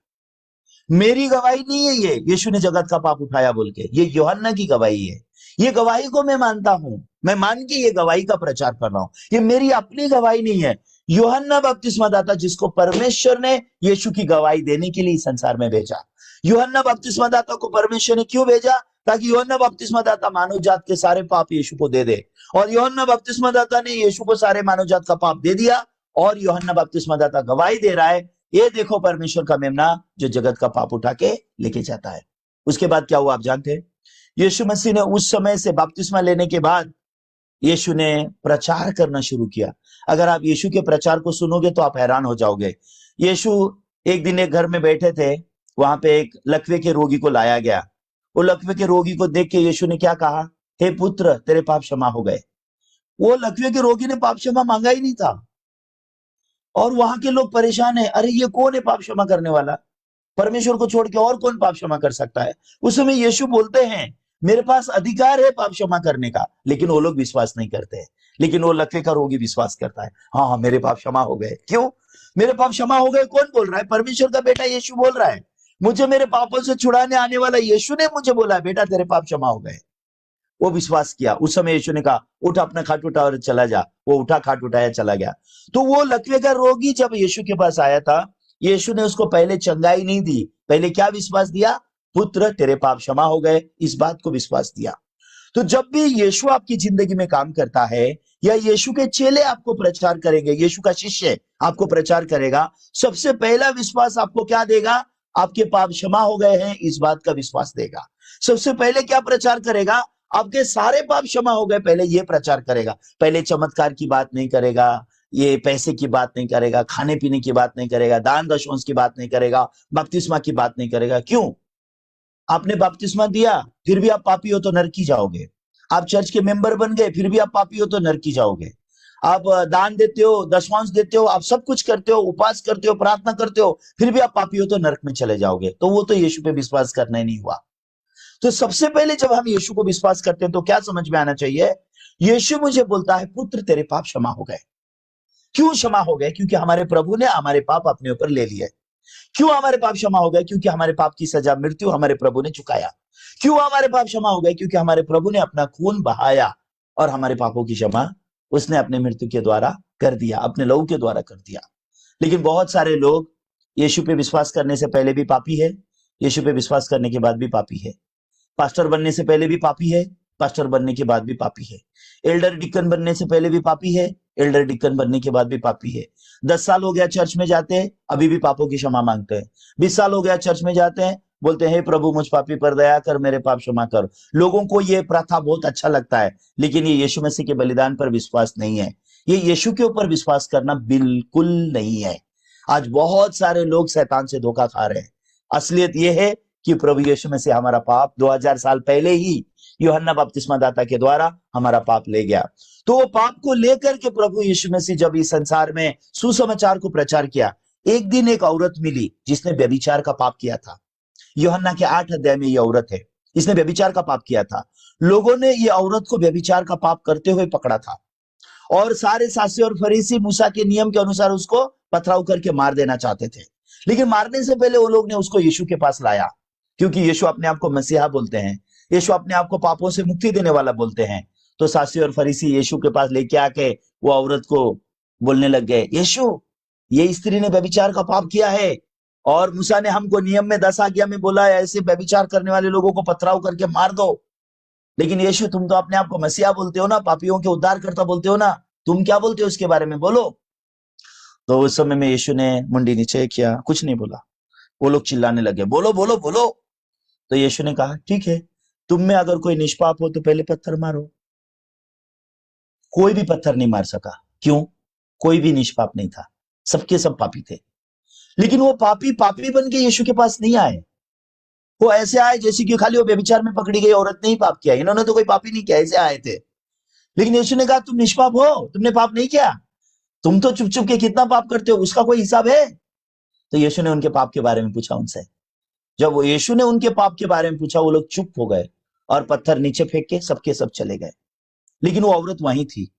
मेरी गवाही नहीं है ये यीशु ने जगत का पाप उठाया बोल के, ये यूहन्ना की गवाही है। ये गवाही को मैं मानता हूं, मैं मान के ये गवाही का प्रचार कर रहा हूं। ये मेरी अपनी गवाही नहीं है। यूहन्ना बपतिस्मा दाता जिसको परमेश्वर ने यीशु की गवाही देने के लिए संसार में भेजा। यूहन्ना बपतिस्मा दाता को परमेश्वर ने क्यों भेजा? ताकि यूहन्ना बपतिस्मा दाता मानव जात के सारे पाप यीशु को दे दे। और यूहन्ना बपतिस्मा दाता ने यीशु को सारे मानव जात का पाप दे दिया। और यूहन्ना बपतिस्मा दाता गवाही दे रहा है, ये देखो परमेश्वर का मेमना जो जगत का पाप उठा के लेके जाता है। उसके बाद क्या हुआ आप जानते हैं? यीशु मसीह ने उस समय से बपतिस्मा लेने के बाद यीशु ने प्रचार करना शुरू किया। अगर आप यीशु के प्रचार को सुनोगे तो आप हैरान हो जाओगे। यीशु एक दिन एक घर में बैठे थे, वहां पे एक लकवे के रोगी को लाया गया। वो लकवे के रोगी को देख के यीशु ने क्या कहा? हे पुत्र तेरे पाप क्षमा हो गए। वो लकवे के रोगी ने पाप क्षमा मांगा ही नहीं था। और वहां के लोग परेशान है, अरे ये कौन है पाप क्षमा करने वाला? परमेश्वर को छोड़ के और कौन पाप क्षमा कर सकता है? उस समय यीशु बोलते हैं मेरे पास अधिकार है पाप क्षमा करने का, लेकिन वो लोग विश्वास नहीं करते हैं। लेकिन वो लकवे का रोगी विश्वास करता है, हाँ हाँ मेरे पाप क्षमा हो गए। क्यों मेरे पाप क्षमा हो गए? कौन बोल रहा है? परमेश्वर का बेटा यीशु बोल रहा है। मुझे मेरे पापों से छुड़ाने आने वाला यीशु ने मुझे बोला बेटा तेरे पाप क्षमा हो गए। वो विश्वास किया। उस समय यीशु ने कहा उठ अपना खाट उठा और चला जा। वो उठा, खाट उठाया, चला गया। तो वो लकवे का रोगी जब यीशु के पास आया था, यीशु ने उसको पहले चंगाई नहीं दी। पहले क्या विश्वास दिया? पुत्र तेरे पाप क्षमा हो गए, इस बात को विश्वास दिया। तो जब भी यीशु आपकी जिंदगी में काम करता है या यीशु के चेले आपको प्रचार करेंगे, यीशु का शिष्य आपको प्रचार करेगा, सबसे पहला विश्वास आपको क्या देगा? आपके पाप क्षमा हो गए हैं, इस बात का विश्वास देगा। सबसे पहले क्या प्रचार करेगा? आपके सारे पाप क्षमा हो गए, पहले ये प्रचार करेगा। पहले चमत्कार की बात नहीं करेगा, ये पैसे की बात नहीं करेगा, खाने पीने की बात नहीं करेगा, दान दशंश की बात नहीं करेगा, बपतिस्मा की बात नहीं करेगा। क्यों? आपने बपतिस्मा दिया फिर भी आप पापी हो तो नरकी जाओगे। आप चर्च के मेंबर बन गए फिर भी आप पापी हो तो नरकी जाओगे। आप दान देते हो, दशमांश देते हो, आप सब कुछ करते हो, उपवास करते हो, प्रार्थना करते हो, फिर भी आप पापी हो तो नरक में चले जाओगे। तो वो तो यीशु पे विश्वास करना ही नहीं हुआ। तो सबसे पहले जब हम यीशु को विश्वास करते हैं तो क्या समझ में आना चाहिए? यीशु मुझे बोलता है पुत्र तेरे पाप क्षमा हो गए। क्यों क्षमा हो गए? क्योंकि हमारे प्रभु ने हमारे पाप अपने ऊपर ले लिए। क्यों हमारे पाप क्षमा हो गए? क्योंकि हमारे पाप की सजा मृत्यु हमारे प्रभु ने चुकाया। क्यों हमारे पाप क्षमा हो गए? क्योंकि हमारे प्रभु ने अपना खून बहाया और हमारे पापों की क्षमा उसने अपने मृत्यु के द्वारा कर दिया, अपने लहू के द्वारा कर दिया। लेकिन बहुत सारे लोग यीशु पे विश्वास करने से पहले भी पापी है, यीशु पे विश्वास करने के बाद भी पापी है। पास्टर बनने से पहले भी पापी है, पास्टर बनने के बाद भी पापी है। एल्डर डिकन बनने से पहले भी पापी है, एल्डर डिकन बनने के बाद भी पापी है। 10 साल हो गया चर्च में जाते हैं, अभी भी पापों की क्षमा मांगते हैं। 20 साल हो गया चर्च में जाते हैं, बोलते हैं हे प्रभु मुझ पापी पर दया कर, मेरे पाप क्षमा कर। लोगों को ये प्रथा बहुत अच्छा लगता है, लेकिन ये यीशु मसीह के बलिदान पर विश्वास नहीं है। ये यीशु के ऊपर विश्वास करना बिल्कुल नहीं है। आज बहुत सारे लोग शैतान से धोखा खा रहे हैं। असलियत यह है कि प्रभु यीशु मसीह हमारा पाप 2000 साल पहले ही यूहन्ना बपतिस्मा दाता के द्वारा हमारा पाप ले गया। तो वो पाप को लेकर के प्रभु यीशु मसीह जब इस संसार में सुसमाचार को प्रचार किया, एक दिन एक औरत मिली जिसने व्यभिचार का पाप किया था। यूहन्ना के 8 अध्याय में ये औरत है, इसने व्यभिचार का पाप किया था। लोगों ने ये औरत को व्यभिचार का पाप करते हुए पकड़ा था और सारे शास्त्री और फरीसी मूसा के नियम के अनुसार उसको पथराव करके मार देना चाहते थे। लेकिन मारने से पहले वो लोग ने उसको यीशु के पास लाया, क्योंकि यीशु अपने आप को मसीहा बोलते हैं, यीशु अपने आप को पापों से मुक्ति देने वाला बोलते हैं। तो शास्त्री और फरीसी यीशु के पास लेके आके वो औरत को बोलने लग गए, यीशु ये स्त्री ने व्यभिचार का पाप किया है और मूसा ने हमको नियम में 10 आज्ञा में बोला है ऐसे व्यभिचार करने वाले लोगों को पथराव करके मार दो। लेकिन यीशु तुम तो अपने आप को मसीहा बोलते हो ना, पापियों के उद्धारकर्ता बोलते हो ना, तुम क्या बोलते हो उसके बारे में बोलो। तो उस समय में यीशु ने मुंडी नीचे किया, कुछ नहीं बोला। वो लोग चिल्लाने लगे, बोलो बोलो बोलो। तो यीशु ने कहा ठीक है, तुम में अगर कोई निष्पाप हो तो पहले पत्थर मारो। कोई भी पत्थर नहीं मार सका। क्यों? कोई भी निष्पाप नहीं था, सबके सब पापी थे। लेकिन वो पापी पापी बन के यीशु के पास नहीं आए। वो ऐसे आए जैसे कि खाली वो व्यभिचार में पकड़ी गई औरत ने ही पाप किया, इन्होंने तो कोई पाप ही नहीं किया, ऐसे आए थे। लेकिन यीशु ने कहा तुम निष्पाप हो, तुमने पाप नहीं किया, तुम तो चुप चुप के कितना पाप करते हो, उसका कोई हिसाब है? तो यीशु ने उनके पाप के बारे में पूछा उनसे। जब वो यीशु ने उनके पाप के बारे में पूछा, वो लोग चुप हो गए और पत्थर नीचे फेंक के सबके सब चले गए। लेकिन वो औरत वहीं थी।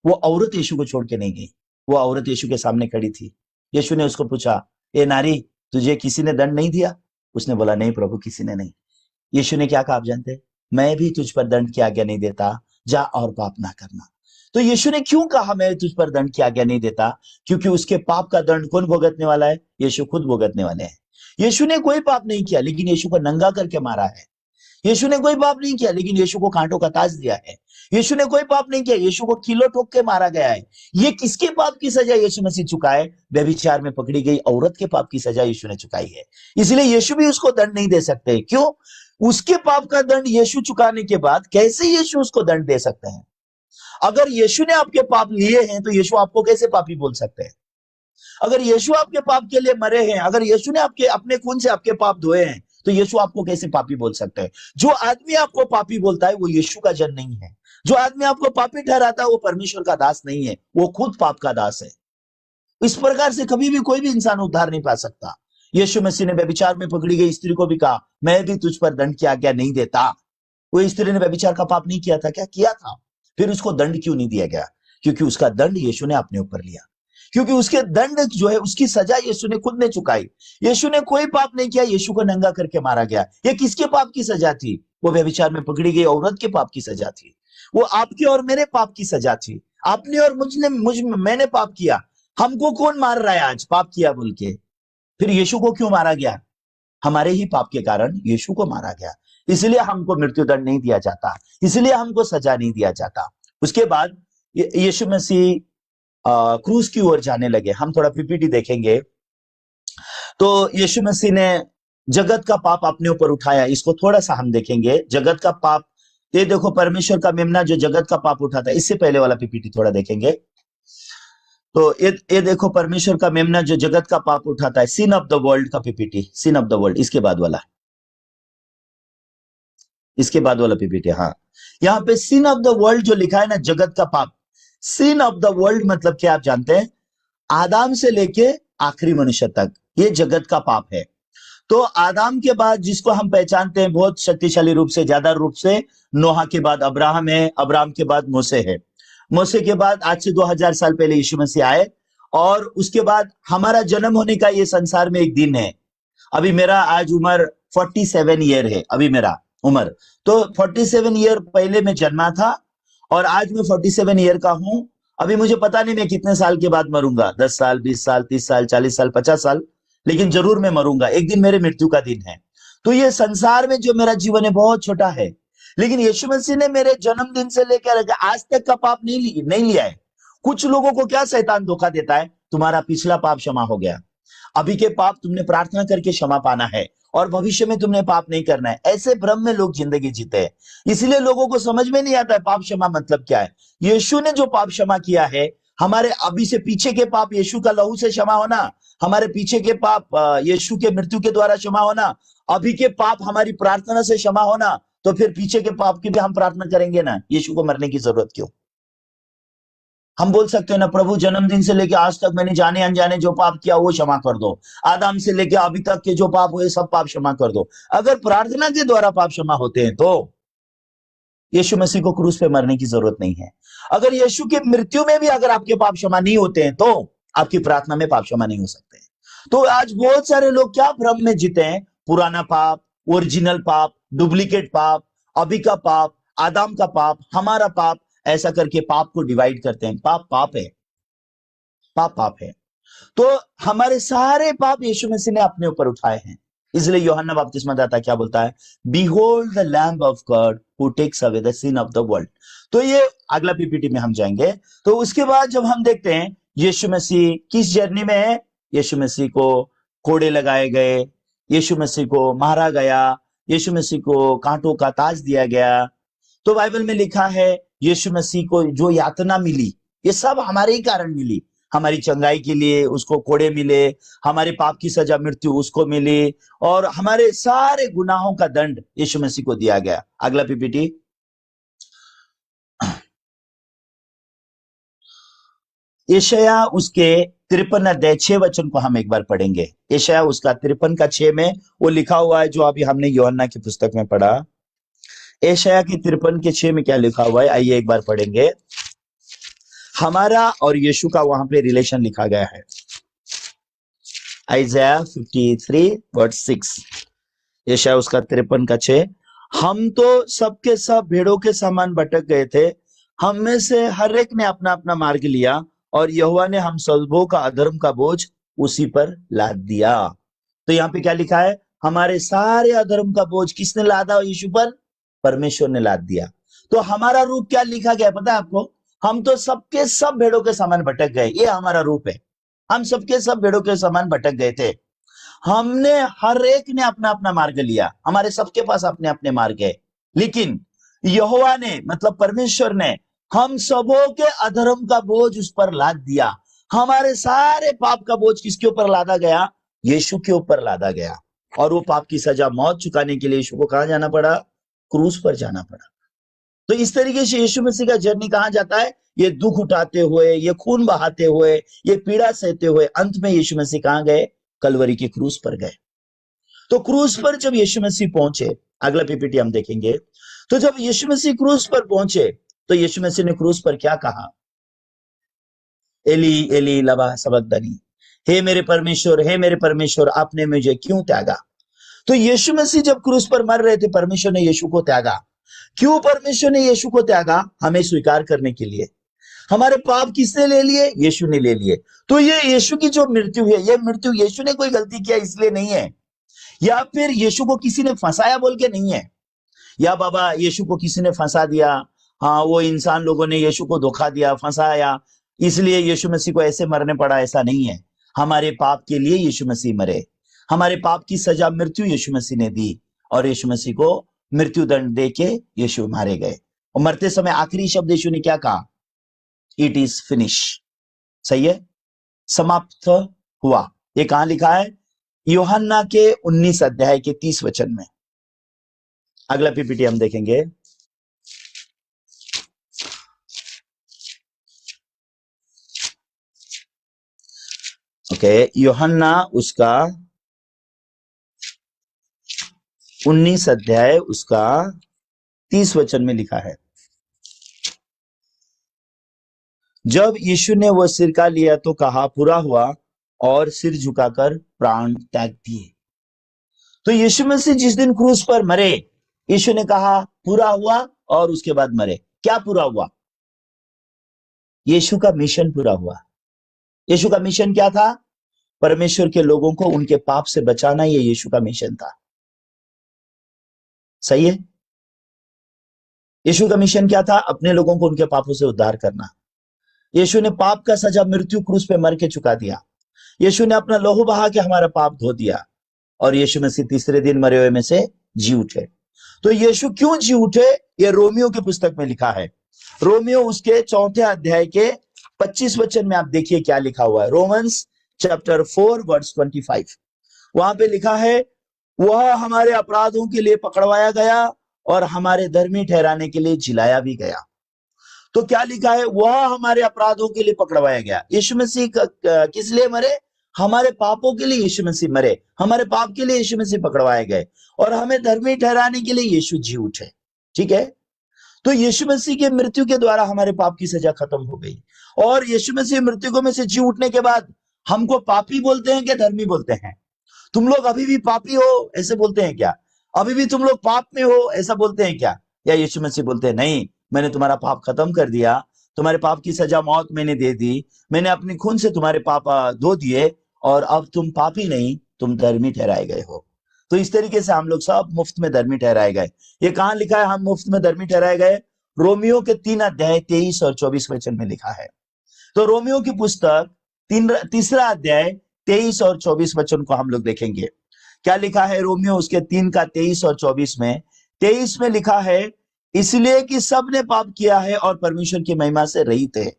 वो औरत यीशु को छोड़ के नहीं गई। वो औरत यीशु के सामने खड़ी थी। यीशु ने उसको पूछा, ए नारी, तुझे किसी ने दंड नहीं दिया? उसने बोला, नहीं प्रभु, किसी ने नहीं। यीशु ने क्या कहा आप जानते हैं? मैं भी तुझ पर दंड की आज्ञा नहीं देता, जा और पाप ना करना। तो यीशु ने क्यों कहा मैं तुझ पर दंड की आज्ञा नहीं देता? क्योंकि उसके पाप का दंड कौन भुगतने वाला है? यीशु खुद भुगतने वाले हैं। यीशु ने कोई पाप नहीं किया, लेकिन यीशु को नंगा करके मारा है। यीशु ने कोई पाप नहीं किया, लेकिन यीशु को कांटों का ताज दिया है। यीशु ने कोई पाप नहीं किया, यीशु को किलो ठोक के मारा गया है। ये किसके पाप की सजा यीशु मसीह चुकाए? व्यभिचार में पकड़ी गई औरत के पाप की सजा यीशु ने चुकाई है। इसलिए यीशु भी उसको दंड नहीं दे सकते। क्यों? उसके पाप का दंड यीशु चुकाने के बाद कैसे यीशु उसको दंड दे सकते हैं? अगर यीशु ने आपके पाप लिए हैं तो यीशु आपको कैसे पापी बोल सकते हैं? अगर यीशु आपके पाप के लिए मरे हैं, अगर यीशु ने आपके अपने खून से आपके पाप धोए हैं, तो यीशु आपको कैसे पापी बोल सकते हैं? जो आदमी आपको पापी बोलता है वो यीशु का जन नहीं है। जो आदमी आपको पापी ठहराता है वो परमेश्वर का दास नहीं है, वो खुद पाप का दास है। इस प्रकार से कभी भी कोई भी इंसान उद्धार नहीं पा सकता। यीशु मसीह ने व्यभिचार में पकड़ी गई स्त्री को भी कहा, मैं भी तुझ पर दंड की आज्ञा नहीं देता। वो स्त्री ने व्यभिचार का पाप नहीं किया था क्या? किया था। फिर उसको दंड क्यों नहीं दिया गया? क्योंकि उसका दंड यीशु ने अपने ऊपर लिया। क्योंकि उसके दंड जो है, उसकी सजा यीशु ने खुद ने चुकाई। यीशु ने कोई पाप नहीं किया, यीशु को नंगा करके मारा गया। ये किसके पाप की सजा थी? वो व्यभिचार में पकड़ी गई औरत के पाप की सजा थी। वो आपके और मेरे पाप की सजा थी। आपने और मैंने पाप किया। हमको कौन मार रहा है आज पाप किया बोल के? फिर यीशु को क्यों मारा गया? हमारे ही पाप के कारण यीशु को मारा गया। इसलिए हमको मृत्युदंड नहीं दिया जाता, इसलिए हमको सजा नहीं दिया जाता। उसके बाद यीशु मसीह क्रूज की ओर जाने लगे। हम थोड़ा पीपीटी देखेंगे। तो यीशु मसीह ने जगत का पाप अपने ऊपर उठाया। इसको थोड़ा सा हम देखेंगे। जगत का पाप, ये देखो परमेश्वर का मेमना जो जगत का पाप उठाता है। इससे पहले वाला पीपीटी थोड़ा देखेंगे। तो ये देखो परमेश्वर का मेमना जो जगत का पाप उठाता है, सिन ऑफ द वर्ल्ड का PPT, sin of the world. इसके बाद वाला, इसके बाद वाला पीपीटी। हाँ, यहाँ पे सिन ऑफ द वर्ल्ड जो लिखा है ना, जगत का पाप। सिन ऑफ द वर्ल्ड मतलब क्या आप जानते हैं? आदम से लेके आखिरी मनुष्य तक ये जगत का पाप है। तो आदम के बाद जिसको हम पहचानते हैं बहुत शक्तिशाली रूप से, ज्यादा रूप से, नोहा के बाद अब्राहम है, अब्राहम के बाद मूसे है, मूसे के बाद आज से 2000 साल पहले यीशु मसीह आए, और उसके बाद हमारा जन्म होने का ये संसार में एक दिन है। अभी मेरा आज उम्र 47 ईयर है, अभी मेरा उम्र। तो 47 ईयर पहले मैं जन्मा था और आज मैं 47 ईयर का हूं। अभी मुझे पता नहीं मैं कितने साल के बाद मरूंगा, 10 साल, 20 साल, 30 साल, 40 साल, 50 साल, लेकिन जरूर मैं मरूंगा। एक दिन मेरे मृत्यु का दिन है। तो ये संसार में जो मेरा जीवन है बहुत छोटा है, लेकिन यीशु मसीह ने मेरे जन्मदिन से लेकर आज तक का पाप नहीं लिया है। कुछ लोगों को क्या शैतान धोखा देता है, तुम्हारा पिछला पाप क्षमा हो गया, अभी के पाप तुमने प्रार्थना करके क्षमा पाना है और भविष्य में तुमने पाप नहीं करना है। ऐसे भ्रम में लोग जिंदगी जीते हैं, इसलिए लोगों को समझ में नहीं आता है पाप क्षमा मतलब क्या है। यीशु ने जो पाप क्षमा किया है, हमारे अभी से पीछे के पाप यीशु का लहू से क्षमा होना, हमारे पीछे के पाप यीशु के मृत्यु के द्वारा क्षमा होना, अभी के पाप हमारी प्रार्थना से क्षमा होना, तो फिर पीछे के पाप की भी हम प्रार्थना करेंगे ना, यीशु को मरने की जरूरत क्यों। हम बोल सकते हैं ना, प्रभु जन्मदिन से लेके आज तक मैंने जाने अनजाने जो पाप किया वो क्षमा कर दो, आदम से लेके अभी तक के जो पाप हुए सब पाप क्षमा कर दो। अगर प्रार्थना के द्वारा पाप क्षमा होते हैं तो यीशु मसीह को क्रूस पे मरने की जरूरत नहीं है। अगर यीशु की मृत्यु में भी अगर आपके पाप क्षमा नहीं होते हैं तो आपकी प्रार्थना में पाप क्षमा नहीं हो सकते। तो आज बहुत सारे लोग क्या भ्रम में जीते हैं, पुराना पाप, ओरिजिनल पाप, डुप्लीकेट पाप, अभी का पाप, आदम का पाप, हमारा पाप, ऐसा करके पाप को डिवाइड करते हैं। पाप पाप है, पाप पाप है। तो हमारे सारे पाप यीशु मसीह ने अपने ऊपर उठाए हैं। इसलिए यूहन्ना बपतिस्मादाता क्या बोलता है, behold the lamb of God who takes away the sin of the world. तो ये अगला पीपीटी में हम जाएंगे। तो उसके बाद जब हम देखते हैं यीशु मसीह किस जर्नी में है, यीशु मसीह को कोड़े लगाए गए, यीशु मसीह को मारा गया, यीशु मसीह को कांटों का ताज दिया गया। तो बाइबल में लिखा है यीशु मसीह को जो यातना मिली, ये सब हमारे ही कारण मिली। हमारी चंगाई के लिए उसको कोड़े मिले, हमारे पाप की सजा मृत्यु उसको मिली, और हमारे सारे गुनाहों का दंड यीशु मसीह को दिया गया। अगला पीपीटी। यशायाह उसके 53 अध्याय 6 वचन को हम एक बार पढ़ेंगे। यशायाह उसका 53 का 6 में वो लिखा हुआ है जो अभी हमने यूहन्ना की पुस्तक में पढ़ा। यशायाह के 53 के 6 में क्या लिखा हुआ है, आइए एक बार पढ़ेंगे। हमारा और यीशु का वहां पे रिलेशन लिखा गया है। आइज़ाया 53 वर्स 6, यशायाह उसका 53 का 6। हम तो सबके सब भेड़ों के समान भटक गए थे, हम में से हर एक ने अपना अपना मार्ग लिया, और यहोवा ने हम सबों का अधर्म का बोझ उसी पर लाद दिया। तो यहाँ पे क्या लिखा है, हमारे सारे अधर्म का बोझ किसने लादा यीशु पर, परमेश्वर ने लाद दिया। तो हमारा रूप क्या लिखा गया पता है आपको, हम तो सबके सब भेड़ों के समान भटक गए, ये हमारा रूप है। हम सबके सब भेड़ों के समान भटक गए थे, हमने हर एक ने अपना अपना मार्ग लिया, हमारे सबके पास अपने अपने मार्ग है, लेकिन यहोवा ने मतलब परमेश्वर ने हम सबों के अधर्म का बोझ उस पर लाद दिया। हमारे सारे पाप का बोझ किसके ऊपर लादा गया, यीशु के ऊपर लादा गया। और वो पाप की सजा मौत चुकाने के लिए यीशु को कहां जाना पड़ा, क्रूस पर जाना पड़ा। तो इस तरीके से यीशु मसीह का जर्नी कहां जाता है, ये दुख उठाते हुए, ये खून बहाते हुए, ये पीड़ा सहते हुए, अंत में यीशु मसीह कहां गए, कलवरी के क्रूस पर गए। तो क्रूस पर जब यीशु मसीह पहुंचे, अगला पीपीटी हम देखेंगे। तो जब यीशु मसीह क्रूस पर पहुंचे तो यीशु मसीह ने क्रूस पर क्या कहा, एली एली लमा सबक्तनी, हे मेरे परमेश्वर आपने मुझे क्यों त्यागा। तो यीशु मसीह जब क्रूस पर मर रहे थे, परमेश्वर ने यीशु को त्यागा। क्यों परमेश्वर ने यीशु को त्यागा, हमें स्वीकार करने के लिए। हमारे पाप किसने ले लिए, यीशु ने ले लिए। तो ये यीशु की जो मृत्यु है, ये मृत्यु यीशु ने कोई गलती किया इसलिए नहीं है, या फिर यीशु को किसी ने फंसाया बोल के नहीं है, या बाबा यीशु को किसी ने फंसा दिया, हाँ वो इंसान लोगों ने यीशु को धोखा दिया, फंसाया, इसलिए यीशु मसीह को ऐसे मरने पड़ा, ऐसा नहीं है। हमारे पाप के लिए यीशु मसीह मरे, हमारे पाप की सजा मृत्यु यीशु मसीह ने दी, और यीशु मसीह को मृत्यु दंड दे के यीशु मारे गए। और मरते समय आखिरी शब्द यीशु ने क्या कहा, इट इज फिनिश। सही है, समाप्त हुआ। ये कहां लिखा है, यूहन्ना के 19 अध्याय के 30 वचन में। अगला पीपीटी हम देखेंगे। ओके, यूहन्ना उसका 19 अध्याय उसका 30 वचन में लिखा है, जब यीशु ने वह सिरका लिया तो कहा पूरा हुआ, और सिर झुकाकर प्राण त्याग दिए। तो यीशु मसीह जिस दिन क्रूस पर मरे, यीशु ने कहा पूरा हुआ, और उसके बाद मरे। क्या पूरा हुआ, यीशु का मिशन पूरा हुआ। यीशु का मिशन क्या था, परमेश्वर के लोगों को उनके पाप से बचाना, ये यीशु का मिशन था। सही है। यीशु का मिशन क्या था? अपने लोगों को उनके पापों से उद्धार करना। यीशु ने पाप का सजा मृत्यु क्रूस पे मर के चुका दिया। यीशु ने अपना लहू बहा के हमारा पाप धो दिया, और यीशु मसीह तीसरे दिन मरे हुए में से जी उठे। तो यीशु क्यों जी उठे, ये रोमियो की पुस्तक में लिखा है। रोमियो उसके 4 अध्याय के 25 वचन में आप देखिए क्या लिखा हुआ है। रोमन्स चैप्टर 4 वर्स 25, वहां पे लिखा है, वह हमारे अपराधों के लिए पकड़वाया गया और हमारे धर्मी ठहराने के लिए जिलाया भी गया। तो क्या लिखा है? वह हमारे अपराधों के लिए पकड़वाया गया। यीशु मसीह किस लिए मरे? हमारे पापों के लिए यीशु मसीह मरे, हमारे पाप के लिए यीशु मसीह पकड़वाए गए, और हमें धर्मी ठहराने के लिए यीशु जी उठे। ठीक है, तो यीशु मसीह की मृत्यु के द्वारा हमारे पाप की सजा खत्म हो गई, और यीशु मसीह मृत्यु में से जी उठने के बाद हमको पापी बोलते हैं क्या धर्मी बोलते हैं? तुम लोग अभी भी पापी हो ऐसे बोलते हैं क्या? अभी भी तुम लोग पाप में हो ऐसा बोलते हैं क्या? या यीशु मसीह बोलते हैं, नहीं, मैंने तुम्हारा पाप खत्म कर दिया, तुम्हारे पाप की सजा मौत मैंने दे दी, मैंने अपनी खून से तुम्हारे पाप धो दिए, और अब तुम पापी नहीं, तुम धर्मी ठहराए गए हो। तो इस तरीके से हम लोग सब मुफ्त में धर्मी ठहराए गए। ये कहां लिखा है हम मुफ्त में धर्मी ठहराए गए? रोमियो के 3 अध्याय 23 और 24 वचन में लिखा है। तो रोमियो की पुस्तक तीसरा अध्याय 23 और 24 वचन को हम लोग देखेंगे। क्या लिखा है रोमियो उसके 3 का 23 और 24 में? 23 में लिखा है, इसलिए कि सब ने पाप किया है और परमेश्वर की महिमा से रहित है।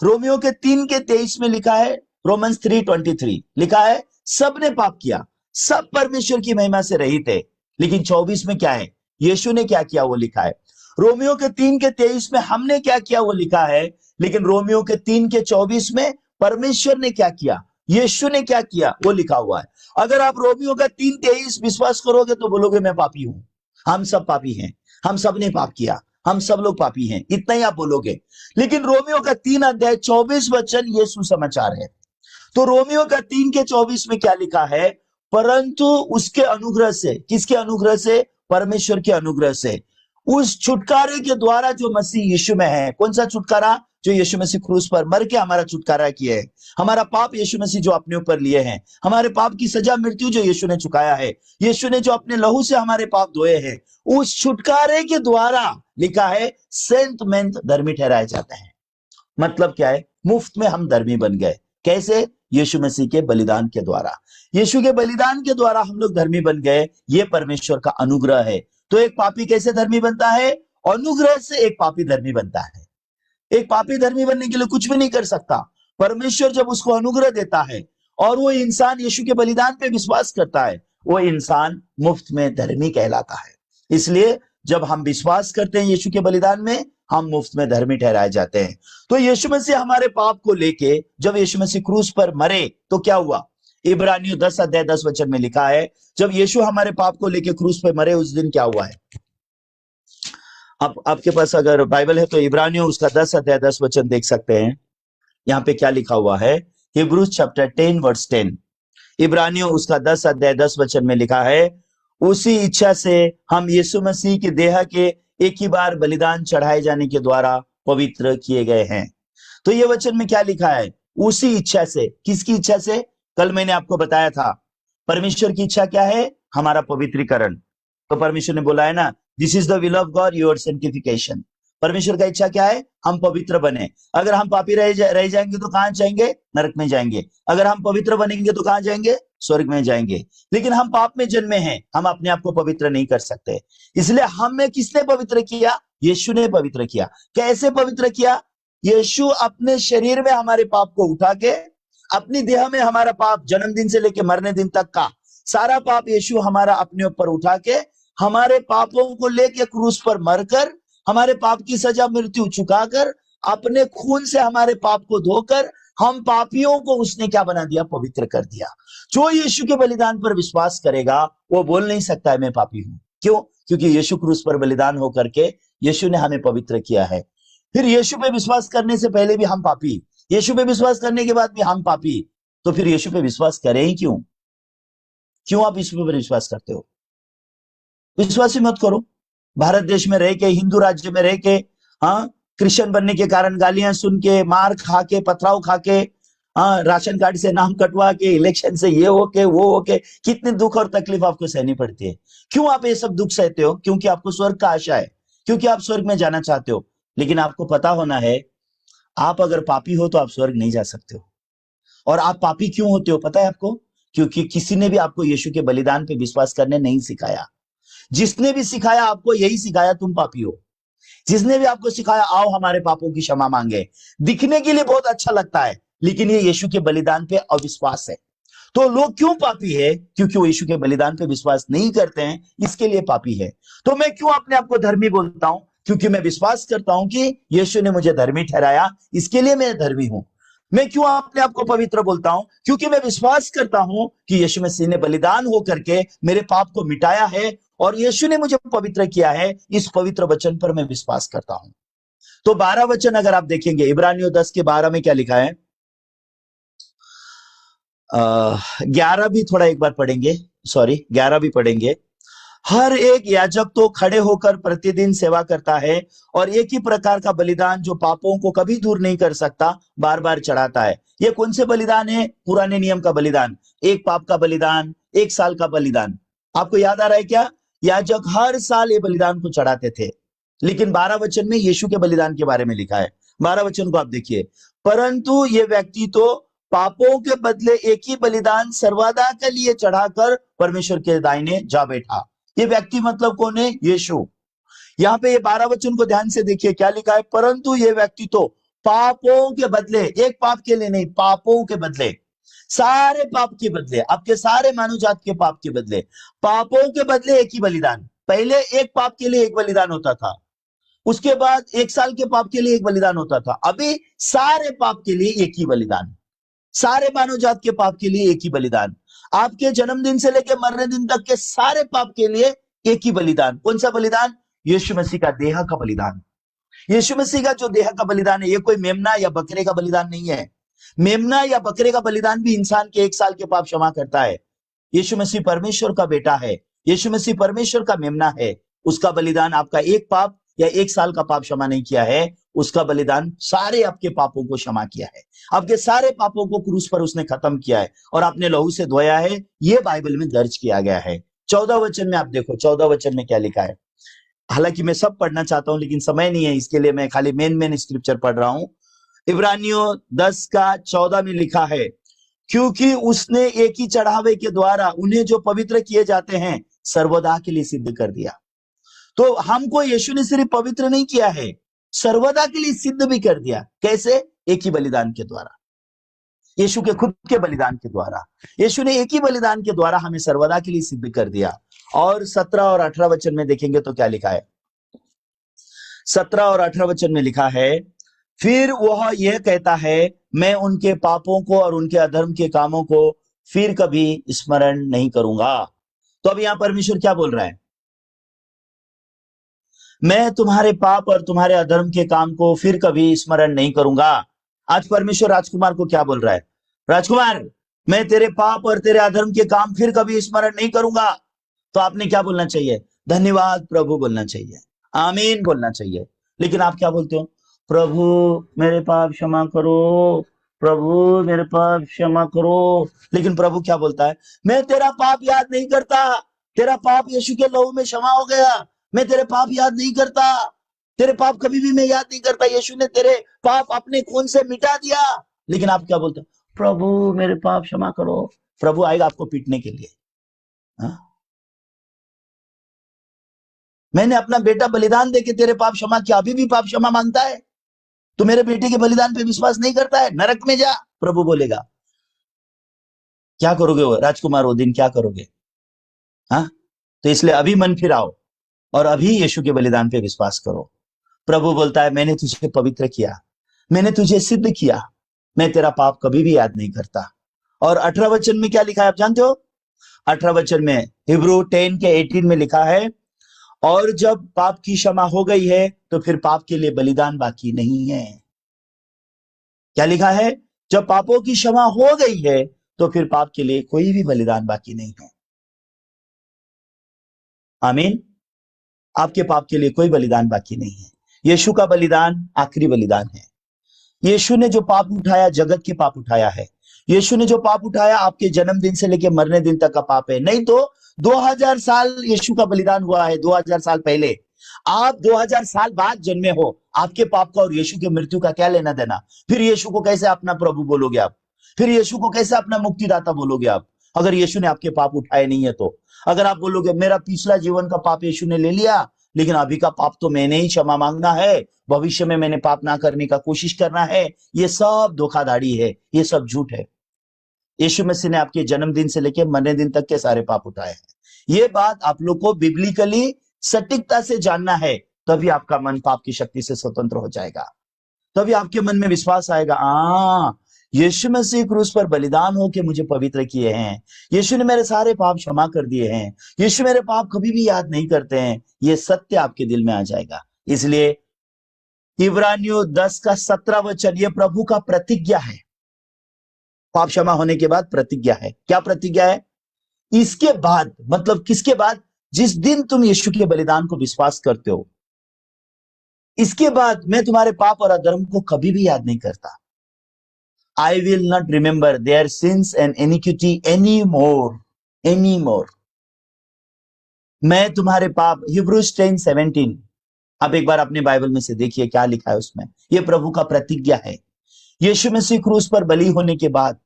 रोमियो के 3 के 23 में लिखा है, रोमन्स 3:23 लिखा है, सब ने पाप किया, सब परमेश्वर की महिमा से रहित है। लेकिन 24 में क्या है? यीशु ने क्या किया वो लिखा है। रोमियो के 3 के 23 में हमने क्या किया वो लिखा है, लेकिन रोमियो के 3 के 24 में परमेश्वर ने क्या किया, यीशु ने क्या किया वो लिखा हुआ है। अगर आप रोमियो का 3:23 विश्वास करोगे तो बोलोगे मैं पापी हूं, हम सब पापी हैं, हम सब ने पाप किया, हम सब लोग पापी हैं, इतना ही आप बोलोगे। लेकिन रोमियो का 3 अध्याय 24 वचन ये सुसमाचार है। तो रोमियो का 3 के 24 में क्या लिखा है? परंतु उसके अनुग्रह से, किसके अनुग्रह से? परमेश्वर के अनुग्रह से, उस छुटकारे के द्वारा जो मसीह यीशु में है। कौन सा छुटकारा? जो यीशु मसीह क्रूस पर मर के हमारा छुटकारा किया है। हमारा पाप यीशु मसीह जो अपने ऊपर लिए हैं, हमारे पाप की सजा मृत्यु जो यीशु ने चुकाया है, यीशु ने जो अपने लहू से हमारे पाप धोए हैं, उस छुटकारे के द्वारा लिखा है सेंत मेंत धर्मी ठहराए जाते हैं। मतलब क्या है? मुफ्त में हम धर्मी बन गए। कैसे? यीशु मसीह के बलिदान के द्वारा। यीशु के बलिदान के द्वारा हम लोग धर्मी बन गए। ये परमेश्वर का अनुग्रह है। तो एक पापी कैसे धर्मी बनता है? अनुग्रह से एक पापी धर्मी बनता है। एक पापी धर्मी बनने के लिए कुछ भी नहीं कर सकता। परमेश्वर जब उसको अनुग्रह देता है और वो इंसान यीशु के बलिदान पे विश्वास करता है, वो इंसान मुफ्त में धर्मी कहलाता है। इसलिए जब हम विश्वास करते हैं यीशु के बलिदान में, हम मुफ्त में धर्मी ठहराए जाते हैं। तो यीशु मसीह हमारे पाप को लेके जब यीशु मसीह क्रूस पर मरे तो क्या हुआ? इब्रानियों 10 अध्याय 10 वचन में लिखा है, जब यीशु हमारे पाप को लेके क्रूस पर मरे उस दिन क्या हुआ है? आपके पास अगर बाइबल है तो इब्रानियों उसका 10 अध्याय 10 वचन देख सकते हैं। यहाँ पे क्या लिखा हुआ है? Hebrews chapter 10 verse 10। इब्रानियों उसका 10 अध्याय 10 वचन में लिखा है, उसी इच्छा से हम यीशु मसीह की देह के एक ही बार बलिदान चढ़ाए जाने के द्वारा पवित्र किए गए हैं। तो ये वचन में क्या लिखा है? उसी इच्छा से। किसकी इच्छा से? कल मैंने आपको बताया था परमेश्वर की इच्छा क्या है? हमारा पवित्रीकरण। तो परमेश्वर ने बोला है ना, this is the will of God your sanctification. परमेश्वर का इच्छा क्या है? हम पवित्र बने। अगर हम पापी रह जाएंगे तो कहां जाएंगे? नरक में जाएंगे। अगर हम पवित्र बनेंगे तो कहां जाएंगे? स्वर्ग में जाएंगे। लेकिन हम पाप में जन्मे हैं, हम अपने आप को पवित्र नहीं कर सकते। इसलिए हमें किसने पवित्र किया? यीशु ने पवित्र किया। कैसे पवित्र किया? यीशु अपने शरीर में हमारे पाप को उठा के, अपनी देह में हमारा पाप जन्मदिन से लेकर मरने दिन तक का सारा पाप यीशु हमारा अपने ऊपर उठा के, हमारे पापों को लेके क्रूस पर मरकर, हमारे पाप की सजा मृत्यु चुकाकर, अपने खून से हमारे पाप को धोकर, हम पापियों को उसने क्या बना दिया? पवित्र कर दिया। जो यीशु के बलिदान पर विश्वास करेगा वो बोल नहीं सकता है मैं पापी हूं। क्यों? क्योंकि यीशु क्रूस पर बलिदान होकर के यीशु ने हमें पवित्र किया है। फिर यीशु पे विश्वास करने से पहले भी हम पापी, यीशु पे विश्वास करने के बाद भी हम पापी। तो फिर यीशु पे विश्वास करें ही क्यों? क्यों आप यीशु पर विश्वास करते हो? विश्वास ही मत करो। भारत देश में रह के, हिंदू राज्य में रह के, हाँ, क्रिश्चियन बनने के कारण गालियां सुन के, मार खा के, पथराव खा के, हाँ, राशन कार्ड से नाम कटवा के, इलेक्शन से ये हो के वो हो के, कितने दुख और तकलीफ आपको सहनी पड़ती है। क्यों आप ये सब दुख सहते हो? क्योंकि आपको स्वर्ग का आशा है। क्योंकि आप स्वर्ग में जाना चाहते हो। लेकिन आपको पता होना है, आप अगर पापी हो तो आप स्वर्ग नहीं जा सकते हो। और आप पापी क्यों होते हो पता है आपको? क्योंकि किसी ने भी आपको यीशु के बलिदान पे विश्वास करने नहीं सिखाया। जिसने भी सिखाया आपको यही सिखाया तुम पापी हो। जिसने भी आपको सिखाया आओ हमारे पापों की क्षमा मांगे, दिखने के लिए बहुत अच्छा लगता है, लेकिन ये यीशु के बलिदान पे अविश्वास है। तो लोग क्यों पापी है? क्योंकि वो यीशु के बलिदान पे विश्वास नहीं करते हैं, इसके लिए पापी है। तो मैं क्यों अपने आप को धर्मी बोलता हूं? क्योंकि मैं विश्वास करता हूं कि यीशु ने मुझे धर्मी ठहराया, इसके लिए मैं धर्मी हूं। मैं क्यों अपने आप को पवित्र बोलता हूं? क्योंकि मैं विश्वास करता हूं कि यीशु मसीह ने बलिदान हो करके मेरे पाप को मिटाया है और यीशु ने मुझे पवित्र किया है। इस पवित्र वचन पर मैं विश्वास करता हूं। तो 12 वचन अगर आप देखेंगे, इब्रानियों 10:12 में क्या लिखा है? 11 भी थोड़ा एक बार पढ़ेंगे, सॉरी 11 भी पढ़ेंगे। हर एक याजक तो खड़े होकर प्रतिदिन सेवा करता है और एक ही प्रकार का बलिदान जो पापों को कभी दूर नहीं कर सकता बार बार चढ़ाता है। ये कौन से बलिदान है? पुराने नियम का बलिदान, एक पाप का बलिदान, एक साल का बलिदान। आपको याद आ रहा है क्या? याजक हर साल ये बलिदान को चढ़ाते थे। लेकिन 12 वचन में यीशु के बलिदान के बारे में लिखा है। 12 वचन को आप देखिए, परंतु ये व्यक्ति तो पापों के बदले एक ही बलिदान सर्वदा के लिए चढ़ाकर परमेश्वर के दाहिने जा बैठा। ये व्यक्ति मतलब कौन है? यीशु। यहाँ पे ये 12 वचन को ध्यान से देखिए, क्या लिखा है? परंतु ये व्यक्ति तो पापों के बदले, एक पाप के लिए नहीं, पापों के बदले, सारे पाप के बदले, आपके सारे मानव जात के पाप के बदले, पापों के बदले एक ही बलिदान। पहले एक पाप के लिए एक बलिदान होता था, उसके बाद एक साल के पाप के लिए एक बलिदान होता था, अभी सारे पाप के लिए एक ही बलिदान, सारे मानव जात के पाप के लिए एक ही बलिदान, आपके जन्मदिन से लेकर मरने दिन तक के सारे पाप के लिए एक ही बलिदान। कौन सा बलिदान? यीशु मसीह का देह का बलिदान। यीशु मसीह का जो देह का बलिदान है, ये कोई मेमना या बकरे का बलिदान नहीं है। मेमना या बकरे का बलिदान भी इंसान के एक साल के पाप क्षमा करता है। यीशु मसीह परमेश्वर का बेटा है, यीशु मसीह परमेश्वर का मेमना है। उसका बलिदान आपका एक पाप या एक साल का पाप क्षमा नहीं किया है, उसका बलिदान सारे आपके पापों को क्षमा किया है। आपके सारे पापों को क्रूस पर उसने खत्म किया है और आपने लहू से धोया है। ये बाइबल में दर्ज किया गया है। 14 वचन में आप देखो, 14 वचन में क्या लिखा है? हालांकि मैं सब पढ़ना चाहता हूं लेकिन समय नहीं है, इसके लिए मैं खाली मेन स्क्रिप्चर पढ़ रहा हूं। इब्रानियों 10:14 में लिखा है, क्योंकि उसने एक ही चढ़ावे के द्वारा उन्हें जो पवित्र किए जाते हैं सर्वदा के लिए सिद्ध कर दिया। तो हमको यीशु ने सिर्फ पवित्र नहीं किया है, सर्वदा के लिए सिद्ध भी कर दिया। कैसे? एक ही बलिदान के द्वारा, यीशु के खुद के बलिदान के द्वारा। यीशु ने एक ही बलिदान के द्वारा हमें सर्वदा के लिए सिद्ध कर दिया। और 17 और 18 वचन में देखेंगे तो क्या लिखा है? 17 और 18 वचन में लिखा है, फिर वह यह कहता है, मैं उनके पापों को और उनके अधर्म के कामों को फिर कभी स्मरण नहीं करूंगा। तो अब यहां परमेश्वर क्या बोल रहा है? मैं तुम्हारे पाप और तुम्हारे अधर्म के काम को फिर कभी स्मरण नहीं करूंगा। आज परमेश्वर राजकुमार को क्या बोल रहा है? राजकुमार, मैं तेरे पाप और तेरे अधर्म के काम फिर कभी स्मरण नहीं करूंगा। तो आपने क्या बोलना चाहिए? धन्यवाद प्रभु बोलना चाहिए, आमीन बोलना चाहिए। लेकिन आप क्या बोलते हो? प्रभु मेरे पाप क्षमा करो, प्रभु मेरे पाप क्षमा करो। लेकिन प्रभु क्या बोलता है? मैं तेरा पाप याद नहीं करता, तेरा पाप यीशु के लहू में क्षमा हो गया, मैं तेरे पाप याद नहीं करता, तेरे पाप कभी भी मैं याद नहीं करता, यीशु ने तेरे पाप अपने खून से मिटा दिया। लेकिन आप क्या बोलते हो? प्रभु मेरे पाप क्षमा करो। प्रभु आएगा आपको पीटने के लिए। हा? मैंने अपना बेटा बलिदान देके तेरे पाप क्षमा किया, अभी भी पाप क्षमा मांगता है? तो मेरे बेटे के बलिदान पे विश्वास नहीं करता है? नरक में जा, प्रभु बोलेगा। क्या करोगे वो राजकुमार, वो दिन क्या करोगे? हाँ, तो इसलिए अभी मन फिराओ और अभी यीशु के बलिदान पे विश्वास करो। प्रभु बोलता है, मैंने तुझे पवित्र किया, मैंने तुझे सिद्ध किया, मैं तेरा पाप कभी भी याद नहीं करता। और 18 वचन में क्या लिखा है आप जानते हो? 18 वचन में हिब्रू 10:18 में लिखा है, और जब पाप की क्षमा हो गई है तो फिर पाप के लिए बलिदान बाकी नहीं है। क्या लिखा है? जब पापों की क्षमा हो गई है तो फिर पाप के लिए कोई भी बलिदान बाकी नहीं है। आमीन। आपके पाप के लिए कोई बलिदान बाकी नहीं है। यीशु का बलिदान आखिरी बलिदान है। यीशु ने जो पाप उठाया, जगत के पाप उठाया है। यीशु ने जो पाप उठाया, आपके जन्मदिन से लेकर मरने दिन तक का पाप है। नहीं तो 2000 साल यीशु का बलिदान हुआ है, 2000 साल पहले। आप 2000 साल बाद जन्मे हो, आपके पाप का और यीशु के मृत्यु का क्या लेना देना? फिर यीशु को कैसे अपना प्रभु बोलोगे आप? फिर यीशु को कैसे अपना मुक्तिदाता बोलोगे आप, अगर यीशु ने आपके पाप उठाए नहीं है तो? अगर आप बोलोगे मेरा पिछला जीवन का पाप यीशु ने ले लिया, लेकिन अभी का पाप तो मैंने ही क्षमा मांगना है, भविष्य में मैंने पाप ना करने का कोशिश करना है, ये सब धोखाधड़ी है, ये सब झूठ है। यीशु मसीह ने आपके जन्मदिन से लेकर मरने दिन तक के सारे पाप उठाए हैं। ये बात आप लोग को बिब्लिकली सटीकता से जानना है, तभी आपका मन पाप की शक्ति से स्वतंत्र हो जाएगा। तभी आपके मन में विश्वास आएगा, यीशु मसीह क्रूस पर बलिदान होकर मुझे पवित्र किए हैं, यीशु ने मेरे सारे पाप क्षमा कर दिए हैं, यीशु मेरे पाप कभी भी याद नहीं करते हैं। ये सत्य आपके दिल में आ जाएगा। इसलिए इब्रानियों 10 का 17 वचन, ये प्रभु का प्रतिज्ञा है। पाप क्षमा होने के बाद प्रतिज्ञा है। क्या प्रतिज्ञा है? इसके बाद, मतलब किसके बाद? जिस दिन तुम यीशु के बलिदान को विश्वास करते हो, इसके बाद मैं तुम्हारे पाप और अधर्म को कभी भी याद नहीं करता। I will not remember their sins and iniquity any more. मैं तुम्हारे पाप, हिब्रूज 10:17, आप एक बार अपने बाइबल में से देखिए क्या लिखा है उसमें। यह प्रभु का प्रतिज्ञा है। यीशु मसीह क्रूस पर बलि होने के बाद,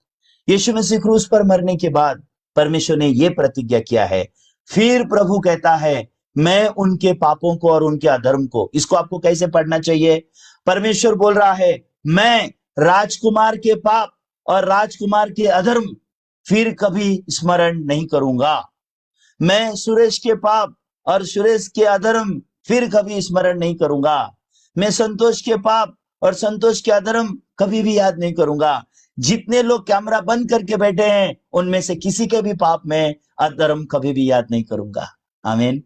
यीशु मसीह क्रूस पर मरने के बाद परमेश्वर ने यह प्रतिज्ञा किया है। फिर प्रभु कहता है मैं उनके पापों को और उनके अधर्म को, इसको आपको कैसे पढ़ना चाहिए? परमेश्वर बोल रहा है मैं राजकुमार के पाप और राजकुमार के अधर्म फिर कभी स्मरण नहीं करूंगा। मैं सुरेश के पाप और सुरेश के अधर्म फिर कभी स्मरण नहीं करूंगा। मैं संतोष के पाप और संतोष के अधर्म कभी भी याद नहीं करूंगा। जितने लोग कैमरा बंद करके बैठे हैं, उनमें से किसी के भी पाप में अधर्म कभी भी याद नहीं करूंगा। आमीन।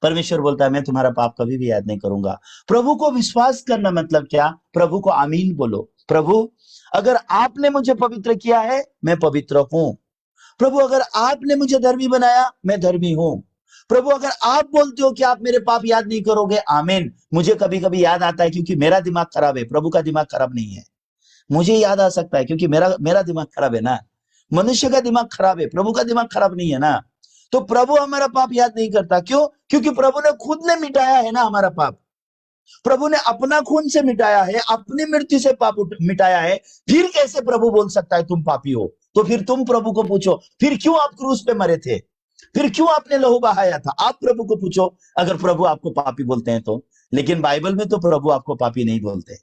परमेश्वर बोलता है मैं तुम्हारा पाप कभी भी याद नहीं करूंगा। प्रभु को विश्वास करना मतलब क्या? प्रभु को आमीन बोलो। प्रभु अगर आपने मुझे पवित्र किया है, मैं पवित्र हूं। प्रभु अगर आपने मुझे धर्मी बनाया, मैं धर्मी हूं। प्रभु अगर आप बोलते हो कि आप मेरे पाप याद नहीं करोगे, आमीन। मुझे कभी कभी याद आता है क्योंकि मेरा दिमाग खराब है, प्रभु का दिमाग खराब नहीं है। मुझे याद आ सकता है क्योंकि मेरा दिमाग खराब है ना। मनुष्य का दिमाग खराब है, प्रभु का दिमाग खराब नहीं है ना। तो प्रभु हमारा पाप याद नहीं करता। क्यों? क्योंकि प्रभु ने खुद ने मिटाया है ना हमारा पाप। प्रभु ने अपना खून से मिटाया है, अपनी मृत्यु से पाप मिटाया है। फिर कैसे प्रभु बोल सकता है तुम पापी हो? तो फिर तुम प्रभु को पूछो, फिर क्यों आप क्रूस पे मरे थे? फिर क्यों आपने लहू बहाया था? आप प्रभु को पूछो, अगर प्रभु आपको पापी बोलते हैं तो। लेकिन बाइबल में तो प्रभु आपको पापी नहीं बोलते।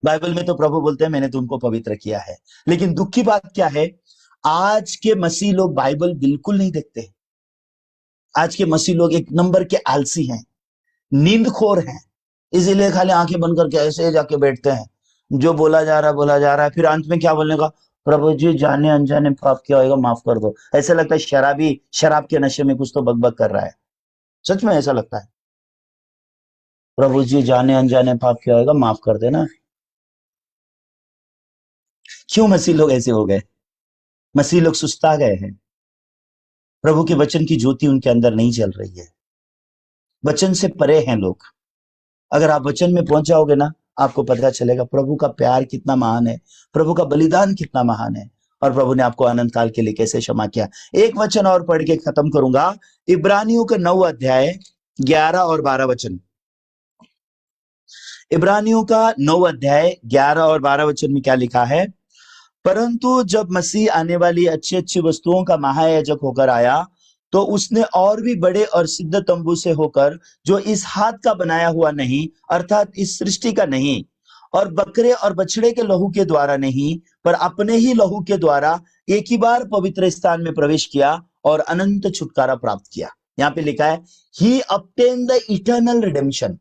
बाइबल में तो प्रभु बोलते हैं मैंने तुमको पवित्र किया है। लेकिन दुख की बात क्या है, आज के मसीह लोग बाइबल बिल्कुल नहीं देखते। आज के मसीह लोग एक नंबर के आलसी हैं, नींदखोर हैं। इसीलिए खाली आंखें बंद करके ऐसे जाके बैठते हैं, जो बोला जा रहा है। फिर अंत में क्या बोलने का? प्रभु जी जाने अनजाने पाप किया होगा, माफ कर दो। ऐसा लगता है शराबी शराब के नशे में कुछ तो बकबक कर रहा है। सच में ऐसा लगता है। प्रभु जी जाने अनजाने पाप किया होगा, माफ कर देना। क्यों मसीह लोग ऐसे हो गए? मसीह लोग सुस्ता गए हैं। प्रभु के वचन की ज्योति उनके अंदर नहीं जल रही है। वचन से परे हैं लोग। अगर आप वचन में पहुंच जाओगे ना, आपको पता चलेगा प्रभु का प्यार कितना महान है, प्रभु का बलिदान कितना महान है, और प्रभु ने आपको अनंत काल के लिए कैसे क्षमा किया। एक वचन और पढ़ के खत्म करूंगा। इब्रानियों का 9 अध्याय 11 और 12 वचन। इब्रानियों का 9 अध्याय 11 और 12 वचन में क्या लिखा है? परंतु जब मसीह आने वाली अच्छी अच्छी वस्तुओं का महायाजक होकर आया, तो उसने और भी बड़े और सिद्ध तंबू से होकर, जो इस हाथ का बनाया हुआ नहीं, अर्थात इस सृष्टि का नहीं, और बकरे और बछड़े के लहू के द्वारा नहीं, पर अपने ही लहू के द्वारा एक ही बार पवित्र स्थान में प्रवेश किया और अनंत छुटकारा प्राप्त किया। यहाँ पे लिखा है ही obtained द इटर्नल रिडेम्पशन।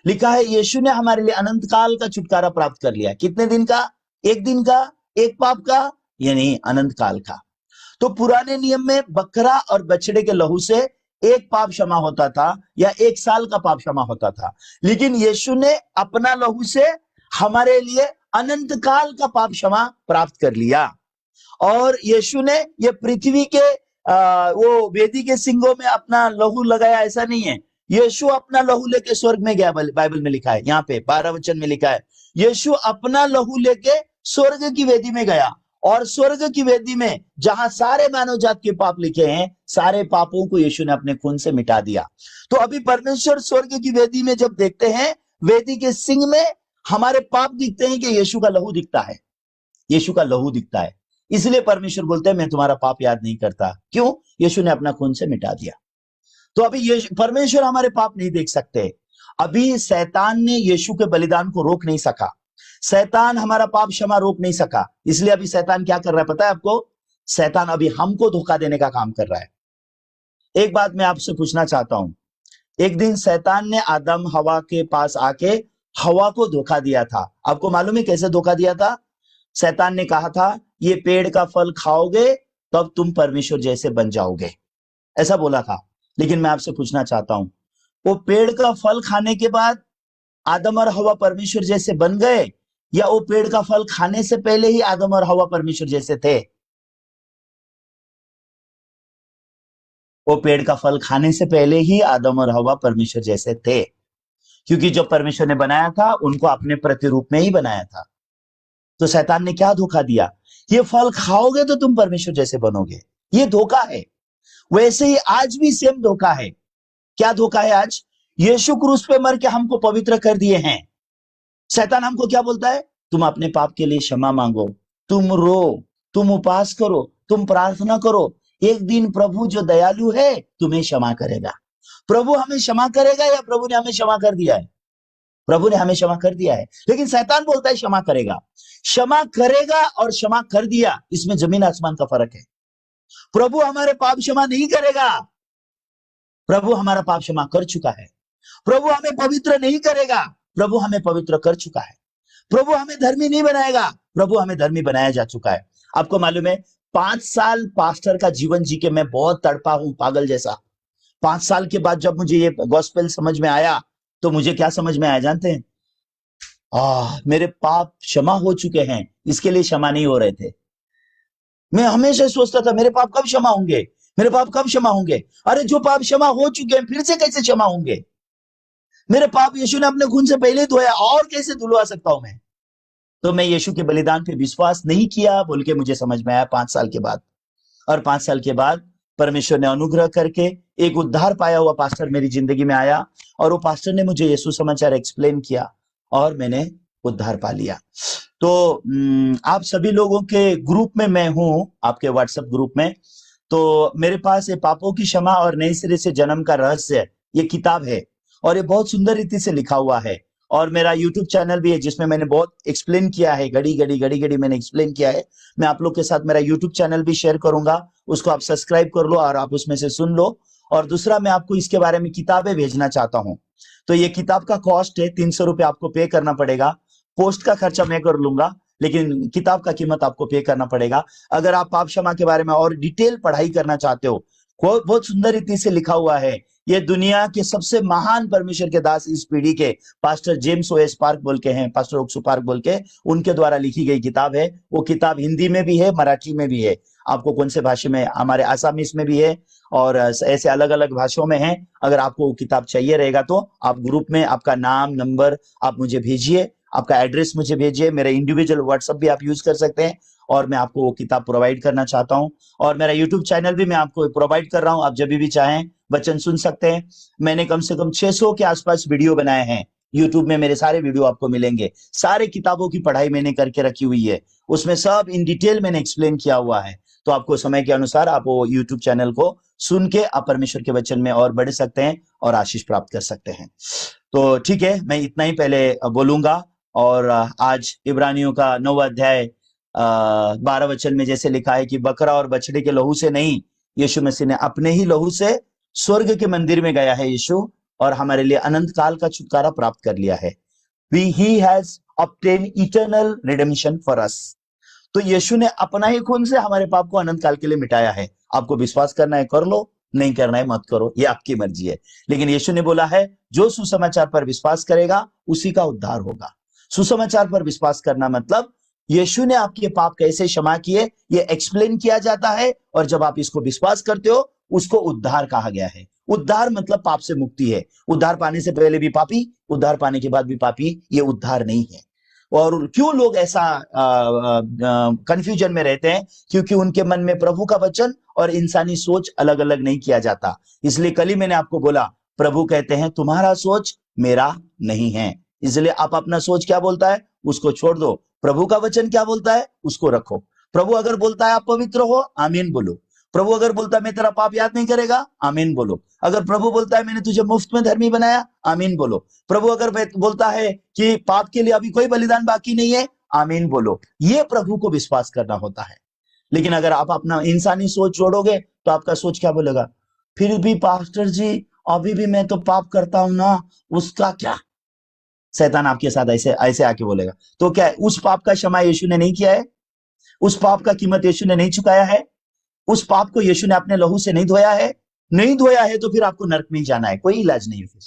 लिखा है यीशु ने हमारे लिए अनंत काल का छुटकारा प्राप्त कर लिया। कितने दिन का? एक दिन का, एक पाप का, यानी अनंत काल का। तो पुराने नियम में बकरा और बछड़े के लहू से एक पाप क्षमा होता था या एक साल का पाप क्षमा होता था, लेकिन यीशु ने अपना लहू से हमारे लिए अनंत काल का पाप क्षमा प्राप्त कर लिया। और यीशु ने ये पृथ्वी के वो वेदी के सिंगों में अपना लहू लगाया, ऐसा नहीं है। यीशु अपना लहू लेके स्वर्ग में गया। बाइबल में लिखा है, यहाँ पे 12 वचन में लिखा है यीशु अपना लहू लेके स्वर्ग की वेदी में गया और स्वर्ग की वेदी में जहां सारे मानव जात के पाप लिखे हैं, सारे पापों को यीशु ने अपने खून से मिटा दिया। तो अभी परमेश्वर स्वर्ग की वेदी में जब देखते हैं, वेदी के सिंह में हमारे पाप दिखते हैं कि यीशु का लहू दिखता है, यीशु का लहू दिखता है। इसलिए परमेश्वर बोलते हैं मैं तुम्हारा पाप याद नहीं करता। क्यों? यीशु ने अपना खून से मिटा दिया। तो अभी परमेश्वर हमारे पाप नहीं देख सकते। अभी शैतान ने यीशु के बलिदान को रोक नहीं सका, शैतान हमारा पाप क्षमा रोक नहीं सका। इसलिए अभी शैतान क्या कर रहा है पता है आपको? शैतान अभी हमको धोखा देने का काम कर रहा है। एक बात मैं आपसे पूछना चाहता हूं, एक दिन शैतान ने आदम हवा के पास आके हवा को धोखा दिया था। आपको मालूम है कैसे धोखा दिया था? शैतान ने कहा था ये पेड़ का फल खाओगे तब तुम परमेश्वर जैसे बन जाओगे, ऐसा बोला था। लेकिन मैं आपसे पूछना चाहता हूं, वो पेड़ का फल खाने के बाद आदम और हवा परमेश्वर जैसे बन गए, या वो पेड़ का फल खाने से पहले ही आदम और हवा परमेश्वर जैसे थे? वो पेड़ का फल खाने से पहले ही आदम और हवा परमेश्वर जैसे थे, क्योंकि जब परमेश्वर ने बनाया था उनको अपने प्रतिरूप में ही बनाया था। तो शैतान ने क्या धोखा दिया? ये फल खाओगे तो तुम परमेश्वर जैसे बनोगे। ये धोखा है। वैसे ही आज भी सेम धोखा है। क्या धोखा है आज? यीशु क्रूस पे मर के हमको पवित्र कर दिए हैं। शैतान हमको क्या बोलता है? तुम अपने पाप के लिए क्षमा मांगो, तुम रो, तुम उपवास करो, तुम प्रार्थना करो, एक दिन प्रभु जो दयालु है तुम्हें क्षमा करेगा। प्रभु हमें क्षमा करेगा या प्रभु ने हमें क्षमा कर दिया है? प्रभु ने हमें क्षमा कर दिया है, लेकिन शैतान बोलता है क्षमा करेगा। क्षमा करेगा और क्षमा कर दिया, इसमें जमीन आसमान का फर्क है। प्रभु हमारे पाप क्षमा नहीं करेगा, प्रभु हमारा पाप क्षमा कर चुका है। प्रभु हमें पवित्र नहीं करेगा, प्रभु हमें पवित्र कर चुका है। प्रभु हमें धर्मी नहीं बनाएगा, प्रभु हमें धर्मी बनाया जा चुका है। आपको मालूम है 5 साल पास्टर का जीवन जी के मैं बहुत तड़पा हूं, पागल जैसा। 5 साल के बाद जब मुझे ये गॉस्पेल समझ में आया, तो मुझे क्या समझ में आया जानते हैं? मेरे पाप क्षमा हो चुके हैं, इसके लिए क्षमा नहीं हो रहे थे। मैं हमेशा सोचता था मेरे पाप कब क्षमा होंगे, मेरे पाप कब क्षमा होंगे। अरे जो पाप क्षमा हो चुके हैं फिर से कैसे क्षमा होंगे? मेरे पाप यीशु ने अपने खून से पहले धोया, और कैसे धुलवा सकता हूं मैं? तो मैं यीशु के बलिदान पे विश्वास नहीं किया बोल के मुझे समझ में आया 5 साल के बाद। और 5 साल के बाद परमेश्वर ने अनुग्रह करके एक उद्धार पाया हुआ पास्टर मेरी जिंदगी में आया, और वो पास्टर ने मुझे यीशु समाचार एक्सप्लेन किया और मैंने उद्धार पा लिया। तो आप सभी लोगों के ग्रुप में मैं हूं, आपके व्हाट्सएप ग्रुप में। तो मेरे पास ये पापों की क्षमा और नए सिरे से जन्म का रहस्य, ये किताब है, और ये बहुत सुंदर रीति से लिखा हुआ है। और मेरा यूट्यूब चैनल भी है जिसमें मैंने बहुत एक्सप्लेन किया है, घड़ी घड़ी मैंने एक्सप्लेन किया है। मैं आप लोग के साथ मेरा यूट्यूब चैनल भी शेयर करूंगा, उसको आप सब्सक्राइब कर लो और आप उसमें से सुन लो। और दूसरा, मैं आपको इसके बारे में किताबें भेजना चाहता हूं। तो ये किताब का कॉस्ट है 300 रुपये, आपको पे करना पड़ेगा। पोस्ट का खर्चा मैं कर लूंगा, लेकिन किताब का कीमत आपको पे करना पड़ेगा। अगर आप पाप क्षमा के बारे में और डिटेल पढ़ाई करना चाहते हो, बहुत सुंदर रीति से लिखा हुआ है। ये दुनिया के सबसे महान परमेश्वर के दास इस पीढ़ी के पास्टर जेम्स ओएस पार्क बोल के हैं, पास्टर ओक्सू पार्क बोल के, उनके द्वारा लिखी गई किताब है। वो किताब हिंदी में भी है, मराठी में भी है। आपको कौन से भाषा में? हमारे आसामीज में भी है और ऐसे अलग अलग भाषाओं में है। अगर आपको वो किताब चाहिए रहेगा तो आप ग्रुप में आपका नाम, नंबर आप मुझे भेजिए, आपका एड्रेस मुझे भेजिए। मेरा इंडिविजुअल व्हाट्सएप भी आप यूज कर सकते हैं, और मैं आपको वो किताब प्रोवाइड करना चाहता हूं। और मेरा यूट्यूब चैनल भी मैं आपको प्रोवाइड कर रहा हूं, आप जब भी चाहें वचन सुन सकते हैं। मैंने कम से कम 600 के आसपास वीडियो बनाए हैं यूट्यूब में, मेरे सारे वीडियो आपको मिलेंगे। सारे किताबों की पढ़ाई मैंने करके रखी हुई है, उसमें सब इन डिटेल मैंने एक्सप्लेन किया हुआ है। तो आपको समय के अनुसार आप वो यूट्यूब चैनल को सुन के आप परमेश्वर के वचन में और बढ़ सकते हैं और आशीष प्राप्त कर सकते हैं। तो ठीक है, मैं इतना ही पहले बोलूंगा। और आज इब्रानियों का 9वां अध्याय 12 वचन में जैसे लिखा है कि बकरा और बछड़े के लहू से नहीं, यीशु मसीह ने अपने ही लहू से स्वर्ग के मंदिर में गया है यीशु, और हमारे लिए अनंत काल का छुटकारा प्राप्त कर लिया है। He has obtained eternal redemption for us। तो यीशु ने अपना ही खून से हमारे पाप को अनंत काल के लिए मिटाया है। आपको विश्वास करना है कर लो, नहीं करना है मत करो, ये आपकी मर्जी है। लेकिन यीशु ने बोला है जो सुसमाचार पर विश्वास करेगा उसी का उद्धार होगा। सुसमाचार पर विश्वास करना मतलब यीशु ने आपके पाप कैसे क्षमा किए ये एक्सप्लेन किया जाता है, और जब आप इसको विश्वास करते हो उसको उद्धार कहा गया है। उद्धार मतलब पाप से मुक्ति है। उद्धार पाने से पहले भी पापी, उद्धार पाने के बाद भी पापी, ये उद्धार नहीं है। और क्यों लोग ऐसा कंफ्यूजन में रहते हैं? क्योंकि उनके मन में प्रभु का वचन और इंसानी सोच अलग अलग नहीं किया जाता। इसलिए कल ही मैंने आपको बोला, प्रभु कहते हैं तुम्हारा सोच मेरा नहीं है। इसलिए आप अपना सोच क्या बोलता है उसको छोड़ दो, प्रभु का वचन क्या बोलता है उसको रखो। प्रभु अगर बोलता है आप पवित्र हो, आमीन बोलो। प्रभु अगर बोलता है मैं तेरा पाप याद नहीं करेगा, आमीन बोलो। अगर प्रभु बोलता है मैंने तुझे मुफ्त में धर्मी बनाया, आमीन बोलो। प्रभु अगर बोलता है कि पाप के लिए अभी कोई बलिदान बाकी नहीं है, आमीन बोलो। ये प्रभु को विश्वास करना होता है। लेकिन अगर आप अपना इंसानी सोच जोड़ोगे तो आपका सोच क्या बोलेगा? फिर भी पास्टर जी अभी भी मैं तो पाप करता हूं ना, उसका क्या? शैतान आपके साथ ऐसे ऐसे आके बोलेगा। तो क्या है, उस पाप का क्षमा यीशु ने नहीं किया है? उस पाप का कीमत यीशु ने नहीं चुकाया है? उस पाप को यीशु ने अपने लहू से नहीं धोया है? नहीं धोया है तो फिर आपको नरक में जाना है, कोई इलाज नहीं है फिर।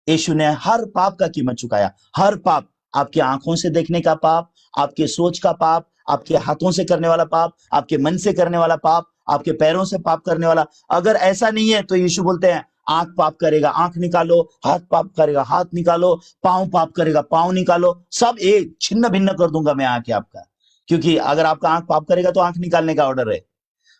यीशु ने हर पाप का कीमत चुकाया, हर पाप। आपकी आंखों से देखने का पाप, आपके सोच का पाप, आपके हाथों से करने वाला पाप, आपके मन से करने वाला पाप, आपके पैरों से पाप करने वाला। अगर ऐसा नहीं है तो यीशु बोलते हैं आंख पाप करेगा आंख निकालो, हाथ पाप करेगा हाथ निकालो, पांव पाप करेगा पांव निकालो, सब एक छिन्न भिन्न कर दूंगा मैं आके आपका। क्योंकि अगर आपका आंख पाप करेगा तो आंख निकालने का ऑर्डर है,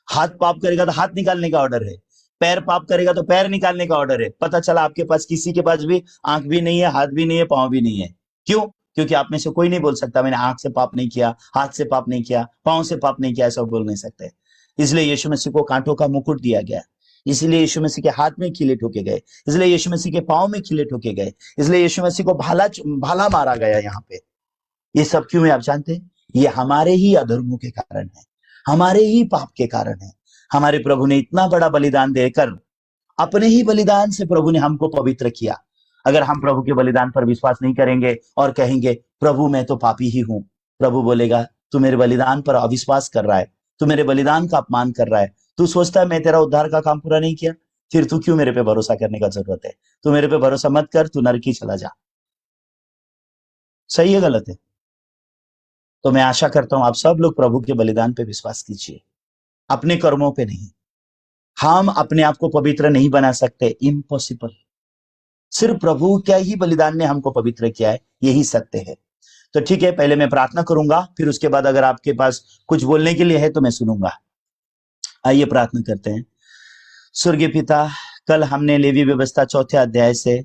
हाथ पाप करेगा तो हाथ निकालने का ऑर्डर है, पैर पाप करेगा तो पैर निकालने का ऑर्डर है। पता चला आपके पास किसी के पास भी आंख भी नहीं है, हाथ भी नहीं है, पांव भी नहीं है। क्यों? क्योंकि आप में से कोई नहीं बोल सकता मैंने आंख से पाप नहीं किया, हाथ से पाप नहीं किया, पांव से पाप नहीं किया, ऐसा बोल नहीं सकते। इसलिए यीशु मसीह को कांटों का मुकुट दिया गया, इसलिए यीशु मसीह के हाथ में खीले ठोके गए, इसलिए यीशु मसीह के पांव में खीले ठोके गए, इसलिए यीशु मसीह को भाला भाला मारा गया यहाँ पे। ये सब क्यों है आप जानते हैं? ये हमारे ही अधर्मों के कारण है, हमारे ही पाप के कारण है। हमारे प्रभु ने इतना बड़ा बलिदान देकर, अपने ही बलिदान से प्रभु ने हमको पवित्र किया। अगर हम प्रभु के बलिदान पर विश्वास नहीं करेंगे और कहेंगे प्रभु मैं तो पापी ही हूं, प्रभु बोलेगा तू मेरे बलिदान पर अविश्वास कर रहा है, तू मेरे बलिदान का अपमान कर रहा है, तू सोचता है मैं तेरा उद्धार का काम पूरा नहीं किया, फिर तू क्यों मेरे पे भरोसा करने का जरूरत है? तू मेरे पे भरोसा मत कर, तू नरक ही चला जा। सही है गलत है? तो मैं आशा करता हूं आप सब लोग प्रभु के बलिदान पे विश्वास कीजिए, अपने कर्मों पे नहीं। हम अपने आप को पवित्र नहीं बना सकते, इम्पॉसिबल। सिर्फ प्रभु क्या ही बलिदान ने हमको पवित्र किया है, यही सत्य है। तो ठीक है, पहले मैं प्रार्थना करूंगा, फिर उसके बाद अगर आपके पास कुछ बोलने के लिए है तो मैं सुनूंगा। आइए प्रार्थना करते हैं। स्वर्गीय पिता, कल हमने लेवी व्यवस्था चौथे अध्याय से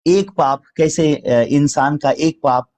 एक पाप कैसे, इंसान का एक पाप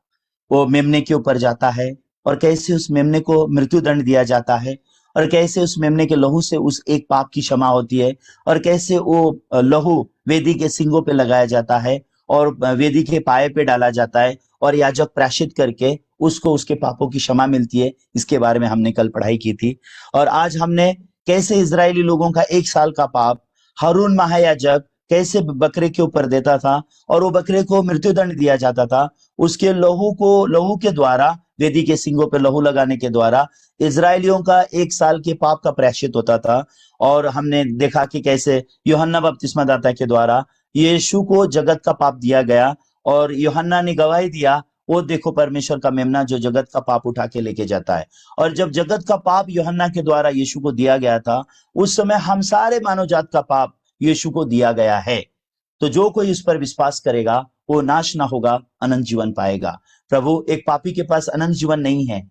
वो मेमने के ऊपर जाता है, और कैसे उस मेमने को मृत्यु दंड दिया जाता है, और कैसे उस मेमने के लहू से उस एक पाप की क्षमा होती है, और कैसे वो लहू वेदी के सींगों पे लगाया जाता है और वेदी के पाए पे डाला जाता है, और याजक प्रायश्चित करके उसको उसके पापों की क्षमा मिलती है। इसके बारे में हमने कल पढ़ाई की थी। और आज हमने कैसे इजरायली लोगों का एक साल का पाप हारून महायाजक कैसे बकरे के ऊपर देता था, और वो बकरे को मृत्युदंड दिया जाता था। उसके लहू के द्वारा, वेदी के सींगों पे लहू लगाने के द्वारा इजरायलियों का एक साल के पाप का प्रायश्चित होता था। और हमने देखा कि कैसे यूहन्ना बपतिस्मा दाता के द्वारा यीशु को जगत का पाप दिया गया, और यूहन्ना ने गवाही दिया वो देखो परमेश्वर का मेमना जो जगत का पाप उठा के लेके जाता है। और जब जगत का पाप यूहन्ना के द्वारा यीशु को दिया गया था, उस समय हम सारे मानव जात का पाप यीशु को दिया गया है। तो जो कोई इस पर विश्वास करेगा वो नाश ना होगा, अनंत जीवन पाएगा। प्रभु, एक पापी के पास अनंत जीवन नहीं है।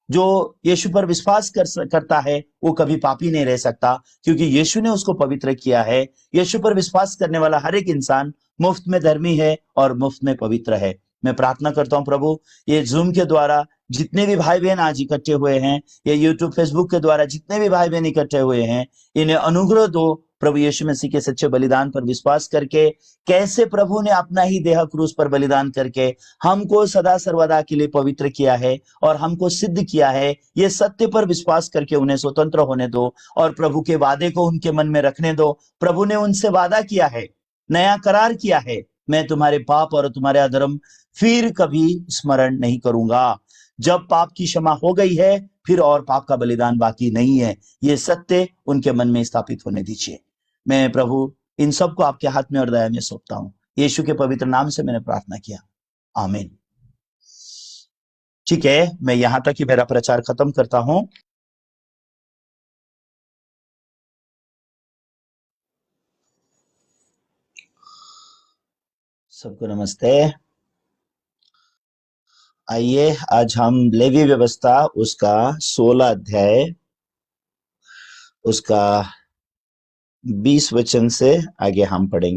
जो यीशु पर विश्वास करता है वो कभी पापी नहीं रह सकता, क्योंकि यीशु ने उसको पवित्र किया है। यीशु पर विश्वास करने वाला हर एक इंसान मुफ्त में धर्मी है और मुफ्त में पवित्र है। मैं प्रार्थना करता हूं प्रभु, ये जूम के द्वारा जितने भी भाई बहन आज इकट्ठे हुए हैं, ये यूट्यूब फेसबुक के द्वारा जितने भी भाई बहन इकट्ठे हुए हैं, इन्हें अनुग्रह दो प्रभु यीशु मसीह के सच्चे बलिदान पर विश्वास करके, कैसे प्रभु ने अपना ही देह क्रूस पर बलिदान करके हमको सदा सर्वदा के लिए पवित्र किया है और हमको सिद्ध किया है। ये सत्य पर विश्वास करके उन्हें स्वतंत्र होने दो और प्रभु के वादे को उनके मन में रखने दो। प्रभु ने उनसे वादा किया है, नया करार किया है, मैं तुम्हारे पाप और तुम्हारे अधर्म फिर कभी स्मरण नहीं करूंगा। जब पाप की क्षमा हो गई है फिर और पाप का बलिदान बाकी नहीं है। ये सत्य उनके मन में स्थापित होने दीजिए। मैं प्रभु इन सबको आपके हाथ में और दया में सौंपता हूं। यीशु के पवित्र नाम से मैंने प्रार्थना किया, आमीन। ठीक है, मैं यहां तक ही मेरा प्रचार खत्म करता हूं। सबको नमस्ते। आइए आज हम लेवी व्यवस्था उसका 16 अध्याय उसका 20 वचन से आगे हम पढ़ेंगे।